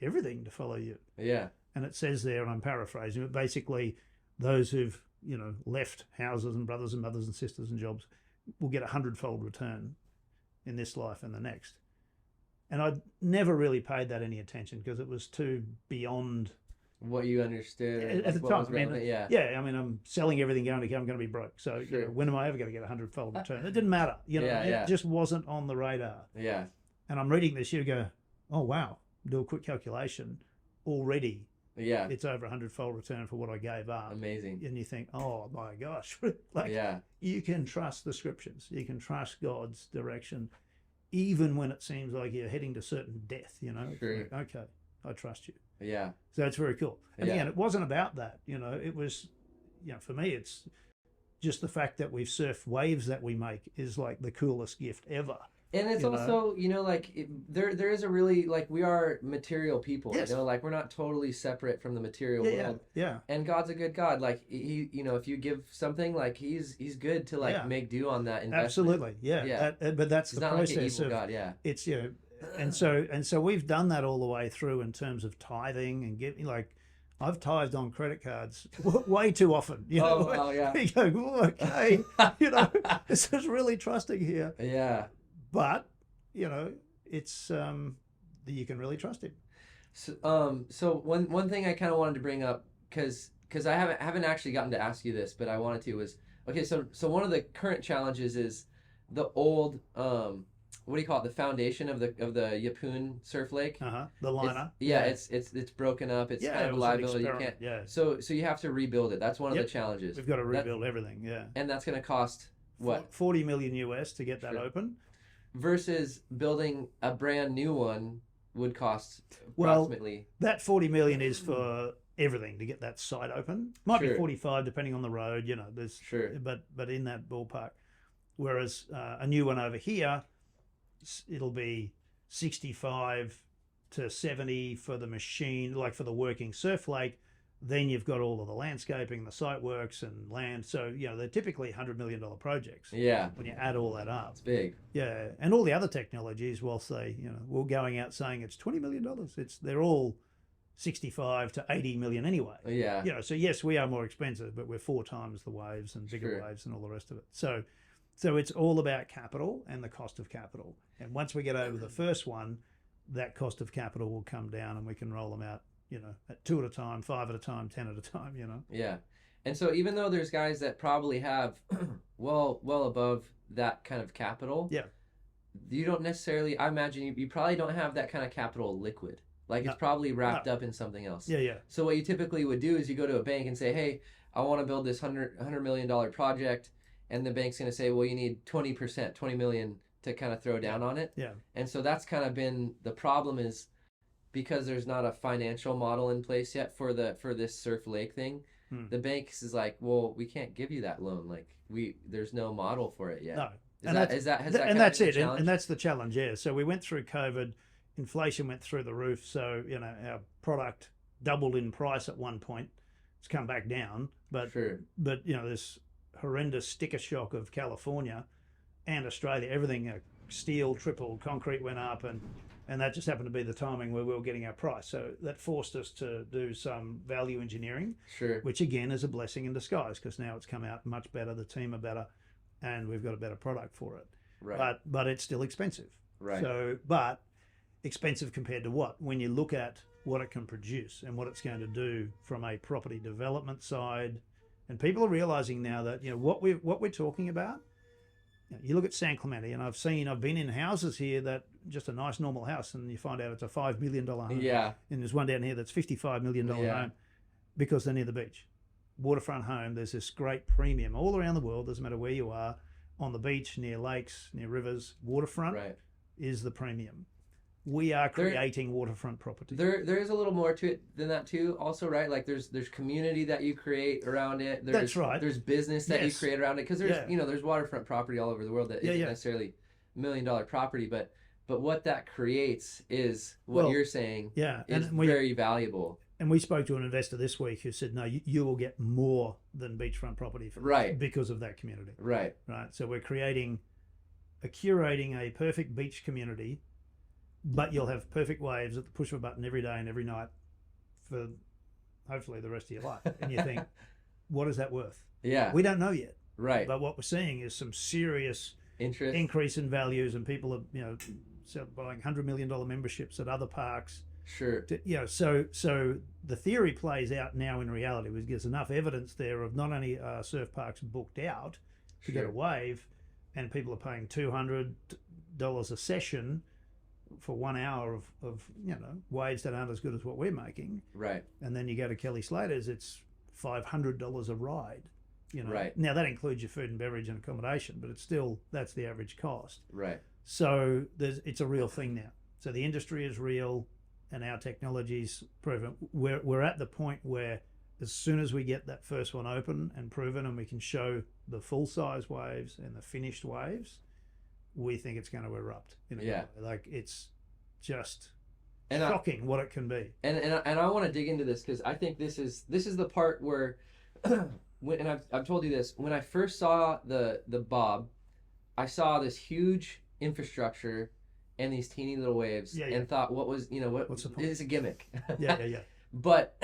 everything to follow you." Yeah. And it says there, and I'm paraphrasing, but basically, those who've left houses and brothers and mothers and sisters and jobs will get 100-fold return in this life and the next. And I never really paid that any attention because it was too beyond what you understood at the time. I'm selling everything, I'm going to be broke. So when am I ever going to get 100-fold return? It didn't matter. It just wasn't on the radar. Yeah. And I'm reading this, you go, "Oh wow!" Do a quick calculation. Already. Yeah. It's over 100-fold return for what I gave up. Amazing. And you think, "Oh my gosh." You can trust the scriptures. You can trust God's direction, even when it seems like you're heading to certain death, Sure. Like, okay, I trust you. Yeah. So it's very cool. And again, it wasn't about that, it was, for me, it's just the fact that we've surfed waves that we make is like the coolest gift ever. And it's also, there is a really, we are material people, yes. We're not totally separate from the material world. Yeah. And God's a good God. He, if you give something, he's good to make do on that investment. Absolutely. Yeah. But that's he's the not process like an evil of God. Yeah. It's, and so we've done that all the way through in terms of tithing and giving, I've tithed on credit cards way too often. Oh, well, yeah. You go, "Oh, okay, this is really trusting here." Yeah. But, it's, you can really trust him. So one thing I kind of wanted to bring up, because I haven't actually gotten to ask you this, but I wanted to, was, okay, so one of the current challenges is the old, what do you call it? The foundation of the Yeppoon surf lake. The liner. It's broken up. It's kind of a liability. You can't. Yeah. So you have to rebuild it. That's one of the challenges. We've got to rebuild everything. Yeah. And that's going to cost what? $40 million US to get that open. Versus building a brand new one would cost approximately. That $40 million is for everything to get that site open. Might be 45 depending on the road. There's but in that ballpark. Whereas a new one over here, it'll be 65 to 70 for the machine, like for the working surf lake. Then you've got all of the landscaping, the site works and land. So, they're typically $100 million projects. Yeah. When you add all that up. It's big. Yeah. And all the other technologies, whilst they, we're going out saying it's $20 million, they're all 65 to 80 million anyway. Yeah. So yes, we are more expensive, but we're 4 times the waves and bigger waves and all the rest of it. So it's all about capital and the cost of capital. And once we get over the first one, that cost of capital will come down and we can roll them out, at 2 at a time, 5 at a time, 10 at a time, Yeah. And so even though there's guys that probably have well above that kind of capital, yeah, you don't necessarily, I imagine you probably don't have that kind of capital liquid. Like it's probably wrapped up in something else. Yeah. So what you typically would do is you go to a bank and say, hey, I want to build this $100 million project. And the bank's going to say, well, you need 20%, $20 million to kind of throw down on it. Yeah. And so that's kind of been the problem, is because there's not a financial model in place yet for this surf lake thing. The bank is like, well, we can't give you that loan. Like there's no model for it yet. No. And that's it. And that's the challenge. Yeah. So we went through COVID, inflation went through the roof. So, our product doubled in price at one point. It's come back down, but this horrendous sticker shock of California and Australia, everything, steel tripled, concrete went up, and that just happened to be the timing where we were getting our price. So that forced us to do some value engineering, which again is a blessing in disguise, because now it's come out much better, the team are better, and we've got a better product for it. Right. But it's still expensive. Right. So, but expensive compared to what? When you look at what it can produce and what it's going to do from a property development side. And people are realizing now that, what we're talking about, you look at San Clemente, and I've been in houses here that just a nice normal house, and you find out it's a $5 million home. Yeah. And there's one down here that's $55 million home because they're near the beach. Waterfront home, there's this great premium all around the world, doesn't matter where you are, on the beach, near lakes, near rivers, waterfront is the premium. We are creating waterfront property. There is a little more to it than that too. Also, right? Like there's community that you create around it. That's right. There's business that you create around it, because there's there's waterfront property all over the world that isn't necessarily $1 million property, but what that creates is what you're saying. Yeah, is very valuable. And we spoke to an investor this week who said, no, you will get more than beachfront property because of that community. Right. So we're curating a perfect beach community, but you'll have perfect waves at the push of a button every day and every night for hopefully the rest of your life. And you think, what is that worth? Yeah. We don't know yet. Right. But what we're seeing is some serious interest increase in values, and people are, buying $100 million memberships at other parks. Sure. So the theory plays out now in reality. There's enough evidence there of not only surf parks booked out to get a wave, and people are paying $200 a session for 1 hour of waves that aren't as good as what we're making. Right. And then you go to Kelly Slater's, it's $500 a ride. Right. Now that includes your food and beverage and accommodation, but it's still, that's the average cost. Right. So it's a real thing now. So the industry is real, and our technology's proven. We're at the point where as soon as we get that first one open and proven, and we can show the full size waves and the finished waves, we think it's going to erupt. Like it's just shocking what it can be. And I want to dig into this, because I think this is the part where, and I've told you this, when I first saw the Bob, I saw this huge infrastructure and these teeny little waves, and thought, what's the point? It's a gimmick. Yeah. But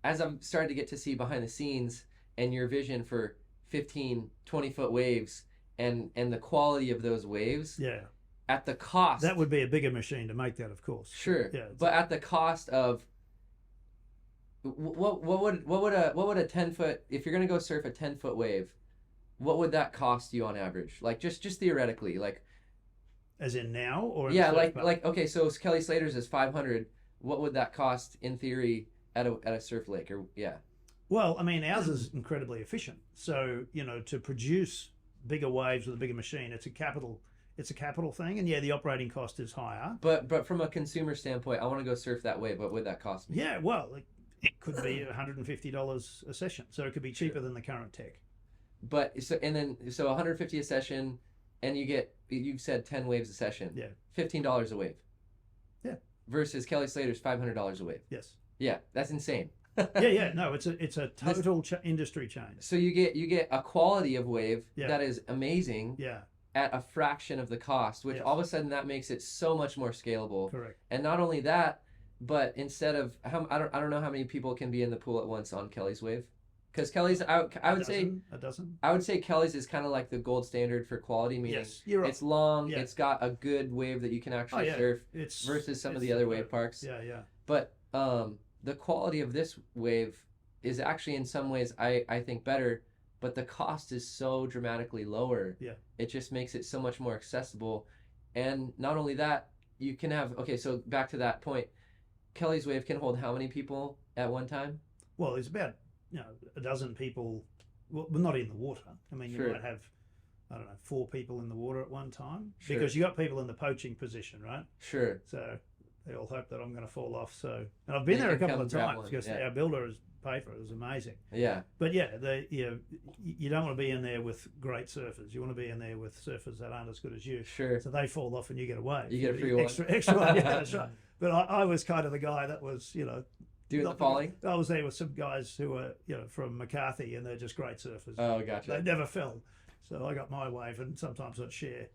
as I'm starting to get to see behind the scenes and your vision for 15, 20-foot waves, and the quality of those waves, at the cost, that would be a bigger machine to make that, of course. Sure. But at the cost of what would a 10-foot, if you're gonna go surf a 10-foot wave, what would that cost you on average? Like just theoretically, like, as in now, or okay, so Kelly Slater's is 500. What would that cost in theory at a surf lake? Or well, I mean, ours is incredibly efficient. So to produce bigger waves with a bigger machine, it's a capital thing, and the operating cost is higher. But from a consumer standpoint, I want to go surf that wave. What would that cost me? Yeah, well, it could be $150 a session, so it could be cheaper than the current tech. But so $150 a session, and you said 10 waves a session. Yeah. $15 a wave. Yeah. Versus Kelly Slater's $500 a wave. Yes. Yeah, that's insane. Yeah. No, it's a total industry change. So you get a quality of wave Yeah. that is amazing. Yeah. At a fraction of the cost, which Yes. all of a sudden that makes it so much more scalable. Correct. And not only that, but instead of I don't know how many people can be in the pool at once on Kelly's wave, because Kelly's I would say a dozen. I would say Kelly's is kind of like the gold standard for quality, meaning Yes, you're right. it's long, Yeah. it's got a good wave that you can actually yeah. surf It's versus some of it's the other superb. wave parks. Yeah. But the quality of this wave is actually in some ways I think better, but the cost is so dramatically lower. Yeah. It just makes it so much more accessible. And not only that, you can have, okay, so back to that point, Kelly's wave can hold how many people at one time? Well, it's about a dozen people. Well, not in the water. I mean, Sure. you might have, I don't know, 4 people in the water at one time, Sure. because you got people in the poaching position, right? Sure. So they all hope that I'm going to fall off. So, and I've been They there a can couple come of grab times one, because yeah. our builder has paid for it. It was amazing. Yeah. But yeah, you don't want to be in there with great surfers. You want to be in there with surfers that aren't as good as you. Sure. So they fall off and you get away. You get a free one. Extra one. Yeah, that's right. But I was kind of the guy that was, Doing the falling? I was there with some guys who were, from McCarthy, and they're just great surfers. Oh, They gotcha. never fell. So I got my wave, and sometimes I'd share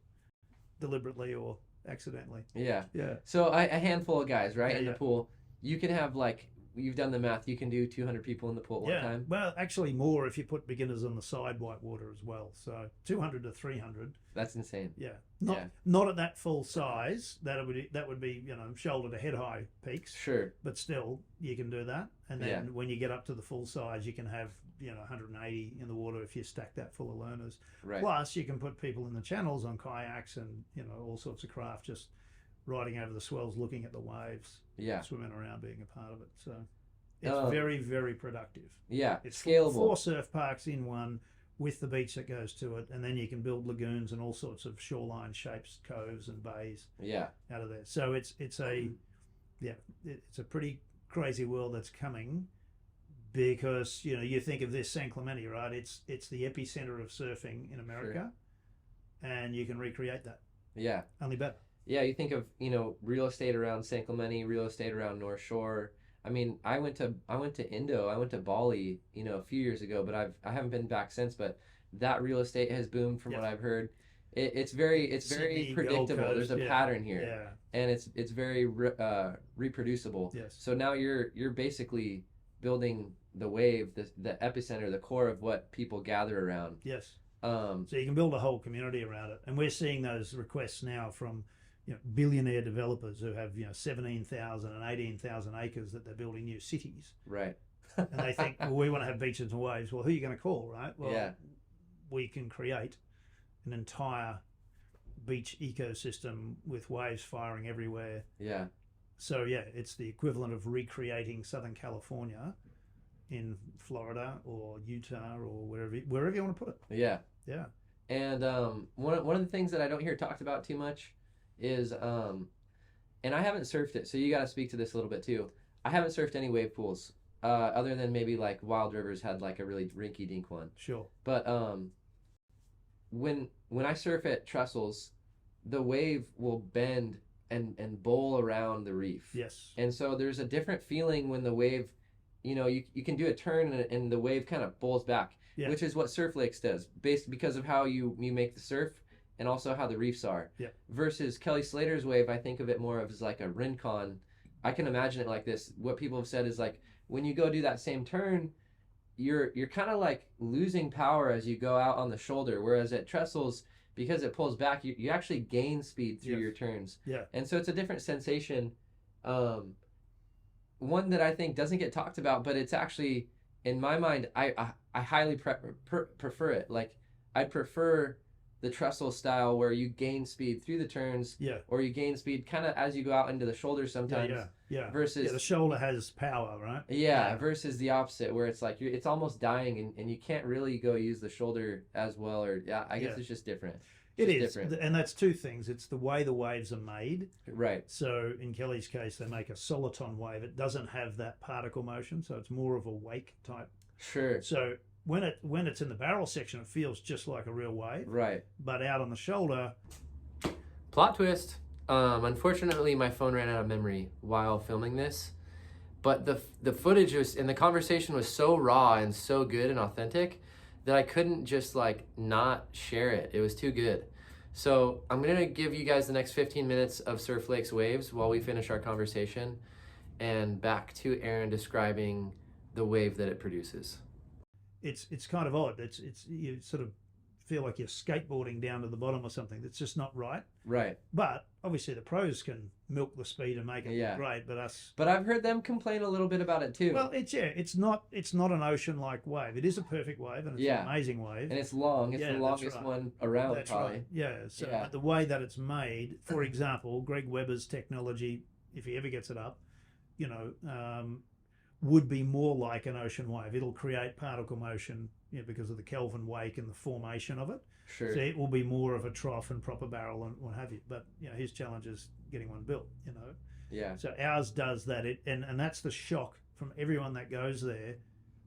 deliberately or accidentally. Yeah. Yeah. So a handful of guys, right, Yeah, in the yeah. pool. You can have you've done the math. You can do 200 people in the pool at one Yeah. time. Well, actually more if you put beginners on the side whitewater as well. So 200 to 300. That's insane. Yeah. Yeah. Not at that full size. That would be shoulder to head high peaks. Sure. But still, you can do that. And then Yeah. when you get up to the full size, you can have 180 in the water if you stack that full of learners. Right. Plus, you can put people in the channels on kayaks and all sorts of craft, just riding over the swells, looking at the waves, Yeah. swimming around, being a part of it. So it's very, very productive. Yeah. It's Scalable. 4 surf parks in one, with the beach that goes to it, and then you can build lagoons and all sorts of shoreline shapes, coves and bays Yeah. out of there. So it's a pretty crazy world that's coming, because you think of this San Clemente, right? It's the epicenter of surfing in America, and you can recreate that, Yeah. only better. Yeah, you think of, real estate around San Clemente, real estate around North Shore. I mean, I went to Indo, I went to Bali, a few years ago, but I haven't been back since, but that real estate has boomed from what I've heard. It's very Sydney, predictable. Gold There's Coast, a pattern here. Yeah. And it's very reproducible. Yes. So now you're basically building the wave, the epicenter, the core of what people gather around. Yes. Um, So you can build a whole community around it, and we're seeing those requests now from billionaire developers who have 17,000 and 18,000 acres that they're building new cities, right. and they think, well, we want to have beaches and waves. Well, who are you going to call, right? Well, Yeah. we can create an entire beach ecosystem with waves firing everywhere. Yeah. So yeah, it's the equivalent of recreating Southern California in Florida or Utah or wherever you want to put it. Yeah. Yeah. And one of the things that I don't hear talked about too much is, and I haven't surfed it, so you got to speak to this a little bit too. I haven't surfed any wave pools, other than maybe like Wild Rivers had like a really rinky-dink one. Sure. But when I surf at Trestles, the wave will bend and bowl around the reef. Yes. And so there's a different feeling when the wave, you can do a turn and the wave kind of bowls back, Yeah. which is what Surf Lakes does, because of how you make the surf and also how the reefs are. Yeah. Versus Kelly Slater's wave, I think of it more of as like a Rincon. I can imagine it like this. What people have said is like, when you go do that same turn, you're kind of like losing power as you go out on the shoulder. Whereas at Trestles, because it pulls back, you actually gain speed through Yes. your turns. Yeah. And so it's a different sensation. One that I think doesn't get talked about, but it's actually, in my mind, I highly prefer it. Like, I prefer the trestle style where you gain speed through the turns, Yeah. or you gain speed kind of as you go out into the shoulders sometimes. Yeah. Versus the shoulder has power, right? yeah, versus the opposite where it's like it's almost dying and you can't really go use the shoulder as well, or I guess Yeah. it's just different. It It's is, different. and that's two things. It's the way the waves are made. Right. So in Kelly's case, they make a soliton wave. It doesn't have that particle motion, so it's more of a wake type. Sure. So when it's in the barrel section, it feels just like a real wave. Right. But out on the shoulder, Plot twist. Unfortunately, my phone ran out of memory while filming this, but the footage was and the conversation was so raw and so good and authentic that I couldn't just like not share it. It was too good. So I'm gonna give you guys the next 15 minutes of Surf Lake's waves while we finish our conversation, and back to Aaron describing the wave that it produces. it's kind of odd. It's you sort of feel like you're skateboarding down to the bottom or something. That's just not right. Right. But obviously the pros can milk the speed and make it Yeah. look great. But us, But I've heard them complain a little bit about it too. well, it's not an ocean-like wave. It is a perfect wave and it's Yeah. an amazing wave. And it's long. It's Yeah, the that's longest right. one around, That's probably. right. Yeah. So Yeah. But the way that it's made, for example, Greg Webber's technology, if he ever gets it up, would be more like an ocean wave. It'll create particle motion, because of the Kelvin wake and the formation of it. Sure. So it will be more of a trough and proper barrel and what have you. But his challenge is getting one built. Yeah. So ours does that. And that's the shock from everyone that goes there,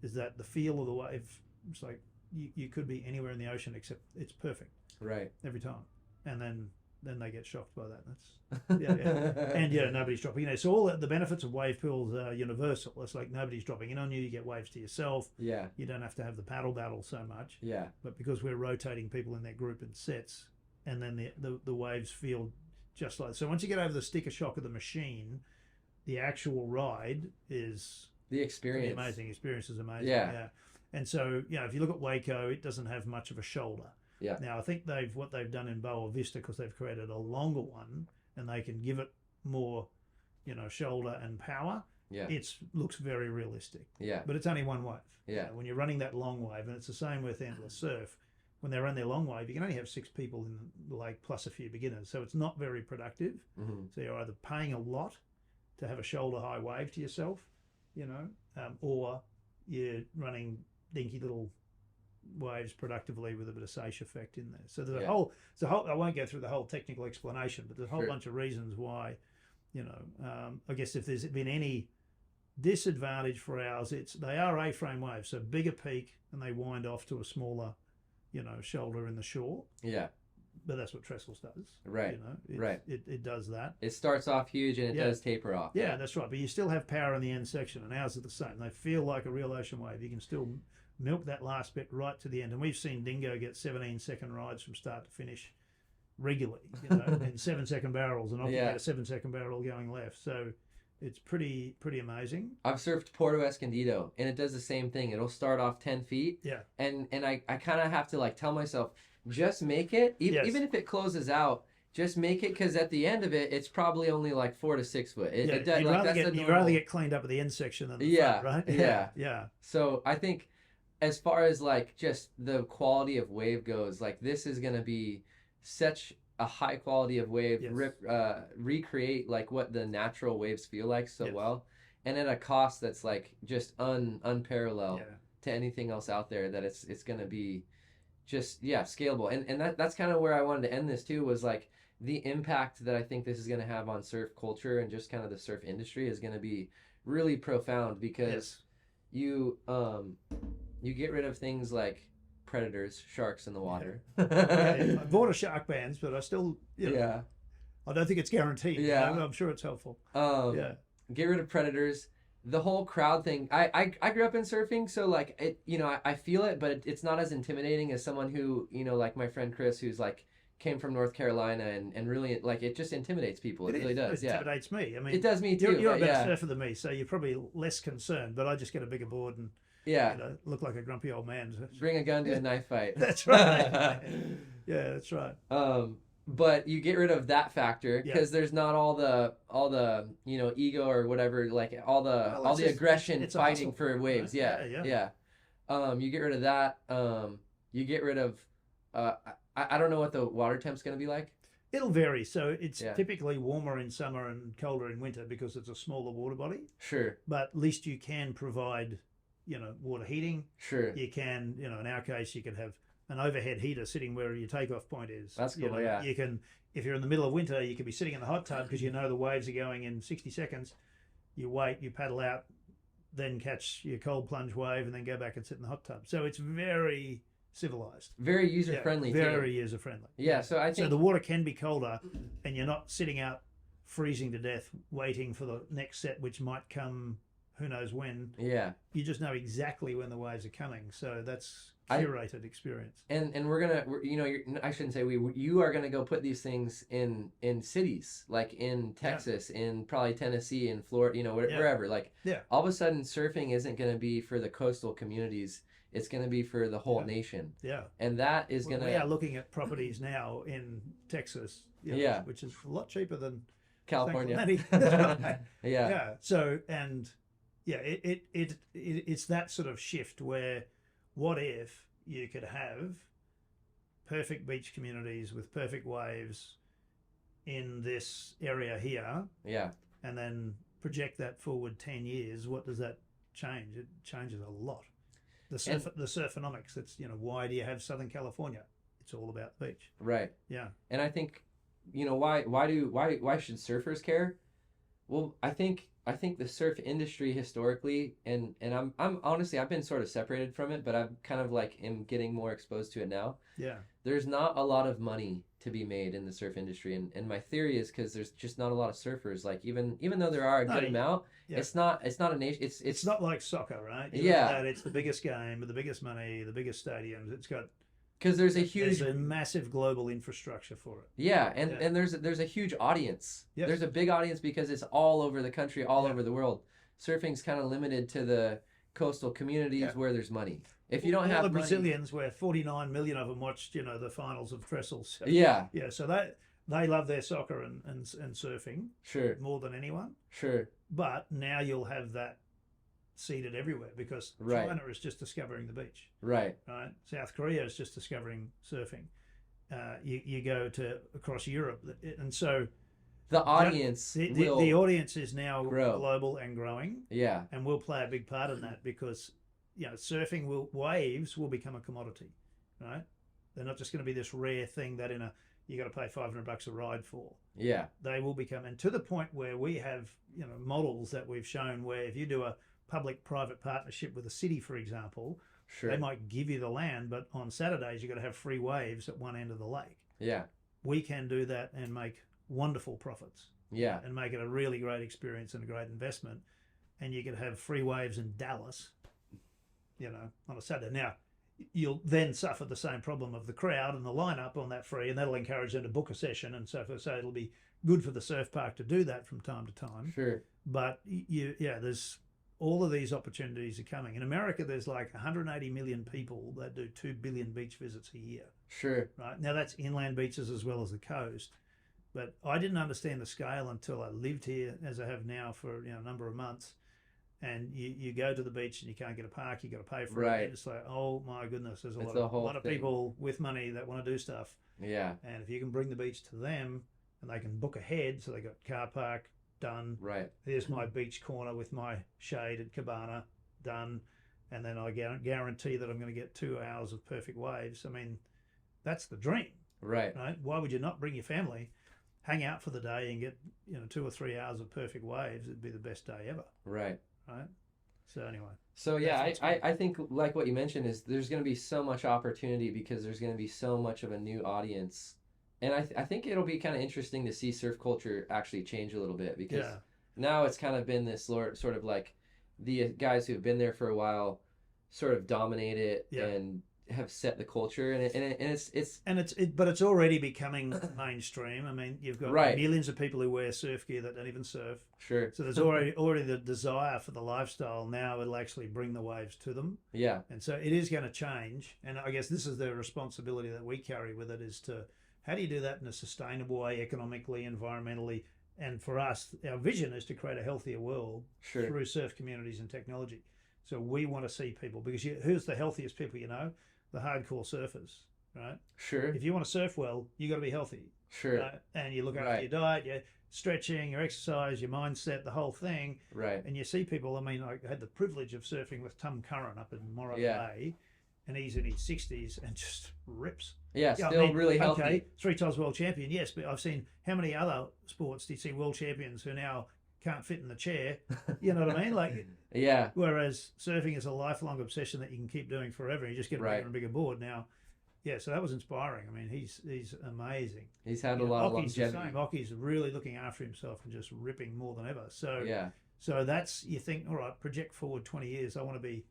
is that the feel of the wave. It's like you could be anywhere in the ocean except it's perfect Right. every time. And then they get shocked by that. That's and nobody's dropping. So all the benefits of wave pools are universal. It's like nobody's dropping in on you. You get waves to yourself. Yeah. You don't have to have the paddle battle so much. Yeah. But because we're rotating people in their group in sets, and then the waves feel just like. So once you get over the sticker shock of the machine, the actual ride is The experience. pretty amazing. Experience is amazing. Yeah. And so if you look at Waco, it doesn't have much of a shoulder. Yeah. Now I think what they've done in Boa Vista, because they've created a longer one and they can give it more, shoulder and power. Yeah. It looks very realistic. Yeah. But it's only one wave. Yeah. When you're running that long wave, and it's the same with Endless Surf, when they run their long wave, you can only have 6 people in the lake plus a few beginners. So it's not very productive. Mm-hmm. So you're either paying a lot to have a shoulder high wave to yourself, or you're running dinky little waves productively with a bit of Seiche effect in there. So there's a whole, I won't go through the whole technical explanation, but there's a whole bunch of reasons why, I guess if there's been any disadvantage for ours, they are A-frame waves, so bigger peak and they wind off to a smaller, shoulder in the shore. Yeah. But that's what Trestles does. Right. Right. It does that. It starts off huge and it does taper off. Yeah, that's right. But you still have power in the end section, and ours are the same. They feel like a real ocean wave. You can still milk that last bit right to the end. And we've seen Dingo get 17-second rides from start to finish regularly, in 7-second barrels, and often get a 7-second barrel going left. So it's pretty amazing. I've surfed Porto Escondido, and it does the same thing. It'll start off 10 feet. Yeah. And I kind of have to tell myself, just make it, even if it closes out, just make it, because at the end of it, it's probably only 4 to 6 foot. You'd rather get cleaned up at the end section than the front, right? Yeah. So I think as far as just the quality of wave goes, this is going to be such a high quality of wave, recreate what the natural waves feel like well, and at a cost that's just unparalleled to anything else out there, that it's going to be just scalable. And that's kind of where I wanted to end this too, was the impact that I think this is going to have on surf culture and just kind of the surf industry is going to be really profound, because you get rid of things like predators, sharks in the water. I bought a shark bands, but I still I don't think it's guaranteed. I'm sure it's helpful. Get rid of predators. The whole crowd thing. I grew up in surfing, so I feel it, but it's not as intimidating as someone who, like my friend Chris, who's came from North Carolina and really it just intimidates people. It really does. It intimidates me. I mean, it does me too. You're a better surfer than me, so you're probably less concerned. But I just get a bigger board and look like a grumpy old man. Bring a gun to a knife fight. That's right. Yeah, that's right. But you get rid of that factor, because there's not all the ego or whatever, all the aggression fighting for waves. Yeah. You get rid of that. You get rid of I don't know what the water temp's going to be like. It'll vary. So it's typically warmer in summer and colder in winter because it's a smaller water body. Sure. But at least you can provide, water heating. Sure. You can, in our case, you could have an overhead heater sitting where your takeoff point is. That's cool, You can, if you're in the middle of winter, you could be sitting in the hot tub because the waves are going in 60 seconds. You wait, you paddle out, then catch your cold plunge wave, and then go back and sit in the hot tub. So it's very civilized. Very user friendly. Very user friendly. Yeah. So I think so the water can be colder, and you're not sitting out freezing to death waiting for the next set, which might come who knows when. Yeah. You just know exactly when the waves are coming. So that's curated experience. And I shouldn't say you are gonna go put these things in cities, like in Texas, in probably Tennessee, in Florida, wherever. Like, all of a sudden surfing isn't gonna be for the coastal communities. It's going to be for the whole nation. Yeah. And that is going to... We are looking at properties now in Texas, which is a lot cheaper than California. Yeah. So, and it's that sort of shift where what if you could have perfect beach communities with perfect waves in this area here? Yeah. And then project that forward 10 years, what does that change? It changes a lot. The surfonomics. It's why do you have Southern California? It's all about the beach. Right. Yeah. And I think, why should surfers care? Well, I think the surf industry historically, and I'm honestly, I've been sort of separated from it, but I'm kind of like am getting more exposed to it now. Yeah. There's not a lot of money to be made in the surf industry, and my theory is because there's just not a lot of surfers. Like even though there are a good amount, it's not a nation. It's not like soccer, right? It's the biggest game with the biggest money, the biggest stadiums. It's got because there's a massive global infrastructure for it. Yeah, and there's a huge audience. Yes. There's a big audience because it's all over the country, all over the world. Surfing's kind of limited to the coastal communities where there's money. If you don't have the money, Brazilians, where 49 million of them watched, the finals of Trestles. So, so they love their soccer and surfing more than anyone. Sure. But now you'll have that seeded everywhere because China is just discovering the beach. Right. Right. South Korea is just discovering surfing. You go to across Europe, and so the audience the audience is now global and growing. Yeah. And we'll play a big part in that because surfing waves will become a commodity, right? They're not just going to be this rare thing that you got to pay $500 a ride for. Yeah. They will become, and to the point where we have models that we've shown where if you do a public-private partnership with a city, for example, they might give you the land, but on Saturdays you've got to have free waves at one end of the lake. Yeah. We can do that and make wonderful profits. Yeah. And make it a really great experience and a great investment. And you can have free waves in Dallas, on a Saturday. Now, you'll then suffer the same problem of the crowd and the lineup on that free, and that'll encourage them to book a session and so forth. So it'll be good for the surf park to do that from time to time. Sure. But there's all of these opportunities are coming. In America, there's like 180 million people that do 2 billion beach visits a year. Sure. Right. Now that's inland beaches as well as the coast. But I didn't understand the scale until I lived here, as I have now for a number of months. And you go to the beach and you can't get a park, you got to pay for it. And it's like, oh my goodness, there's a lot of people with money that want to do stuff. Yeah. And if you can bring the beach to them and they can book ahead, so they got car park done. Right. Here's my beach corner with my shade at Cabana done. And then I guarantee that I'm going to get 2 hours of perfect waves. I mean, that's the dream. Right. Right. Why would you not bring your family, hang out for the day and get 2 or 3 hours of perfect waves? It'd be the best day ever. Right. Right. So anyway. So yeah, I think like what you mentioned is there's going to be so much opportunity because there's going to be so much of a new audience, and I think it'll be kind of interesting to see surf culture actually change a little bit because now it's kind of been this sort of like the guys who've been there for a while sort of dominate it and have set the culture, but it's already becoming mainstream. I mean, you've got millions of people who wear surf gear that don't even surf. Sure. So there's already the desire for the lifestyle. Now it'll actually bring the waves to them. Yeah. And so it is going to change. And I guess this is the responsibility that we carry with it, is to how do you do that in a sustainable way, economically, environmentally, and for us, our vision is to create a healthier world through surf communities and technology. So we want to see people, because who's the healthiest people the hardcore surfers, right? Sure. If you want to surf well, you got to be healthy. Sure. Right? And you look after your diet, your stretching, your exercise, your mindset, the whole thing. Right. And you see people. I mean, I had the privilege of surfing with Tom Curran up in Morro Bay, and he's in his 60s and just rips. Yeah, still really healthy. Okay, 3 times world champion, yes, but I've seen how many other sports do you see world champions who now can't fit in the chair. You know what I mean? Like, Yeah. whereas surfing is a lifelong obsession that you can keep doing forever. You just get a Right. bigger and bigger board now. Yeah, so that was inspiring. I mean, he's amazing. He's had You a know, lot of Oki's the longevity. same. Oki's really looking after himself and just ripping more than ever. So Yeah. so that's, you think, all right, project forward 20 years. I want to be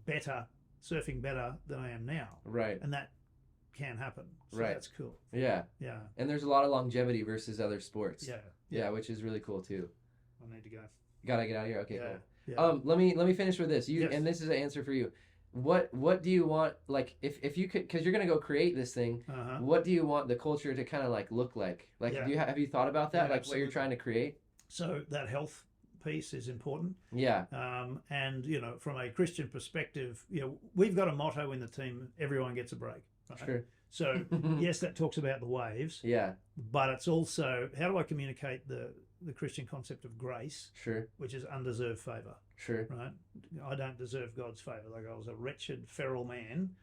better, surfing better than I am now, Right. and that can happen. So Right. that's cool. Yeah. Yeah, And there's a lot of longevity versus other sports. yeah. Yeah, which is really cool too. I need to go. Gotta get out of here. Okay, Yeah, cool. yeah. Let me finish with this. Yes. And this is an answer for you. What do you want, like, if you could, because you're gonna go create this thing, Uh-huh. what do you want the culture to kind of like look like? Like, Yeah. have you thought about that? Yeah, Like what you're absolutely. trying to create? So that health piece is important. Yeah. And, you know, from a Christian perspective, you know, we've got a motto in the team: everyone gets a break. Right? Sure. So yes, that talks about the waves, Yeah. but it's also, how do I communicate the Christian concept of grace, Sure. which is undeserved favor, Sure. right? I don't deserve God's favor. Like, I was a wretched, feral man,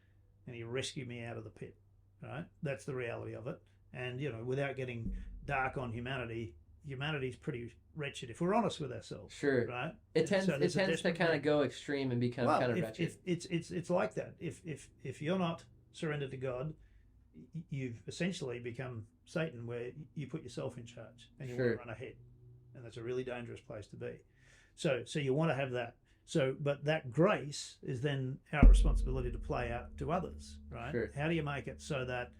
and He rescued me out of the pit, right? That's the reality of it. And, you know, without getting dark on humanity, humanity's pretty wretched if we're honest with ourselves, Sure. right? It tends So there's a to desperate kind of need. go extreme and become kind of wretched. If it's like that. If you're not surrendered to God, you've essentially become Satan, where you put yourself in charge and you Sure. want to run ahead, and that's a really dangerous place to be. So you want to have that. So, but that grace is then our responsibility to play out to others, right? Sure. How do you make it so that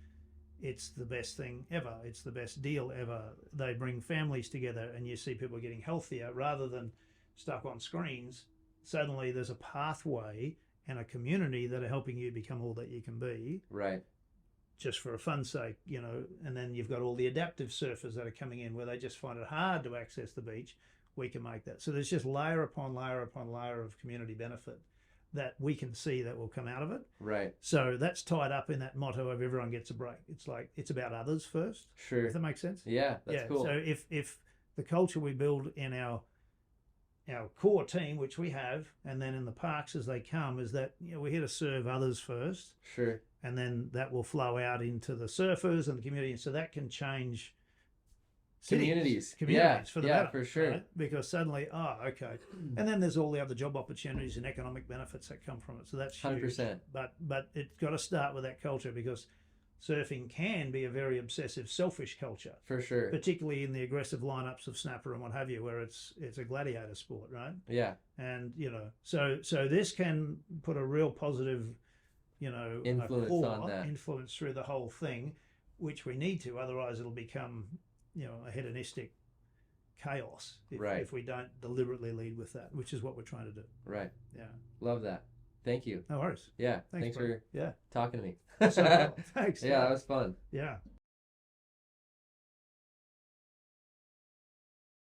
it's the best thing ever? It's the best deal ever. They bring families together, and you see people getting healthier rather than stuck on screens. Suddenly, there's a pathway and a community that are helping you become all that you can be, Right. just for a fun's sake, you know. And then you've got all the adaptive surfers that are coming in, where they just find it hard to access the beach. We can make that. So there's just layer upon layer upon layer of community benefit that we can see that will come out of it. Right. So that's tied up in that motto of everyone gets a break. It's like, it's about others first. Sure. If that makes sense. Yeah. That's cool. So if the culture we build in our core team, which we have, and then in the parks as they come, is that, you know, we're here to serve others first, Sure. and then that will flow out into the surfers and the community. So that can change Communities. for the Yeah, better, for sure. right? Because suddenly, okay, and then there's all the other job opportunities and economic benefits that come from it. So that's huge. 100%. But it's got to start with that culture, because surfing can be a very obsessive, selfish culture, For sure. particularly in the aggressive lineups of snapper and what have you, where it's a gladiator sport, right? Yeah. And, you know, so this can put a real positive, you know, Influence core on that. influence through the whole thing, which we need to. Otherwise, it'll become, you know, a hedonistic chaos Right. if we don't deliberately lead with that, which is what we're trying to do. Right. Yeah. Love that. Thank you. No worries. Yeah. Thanks Thanks for bro. Yeah. talking to me. So, thanks. Yeah, that was fun. Yeah.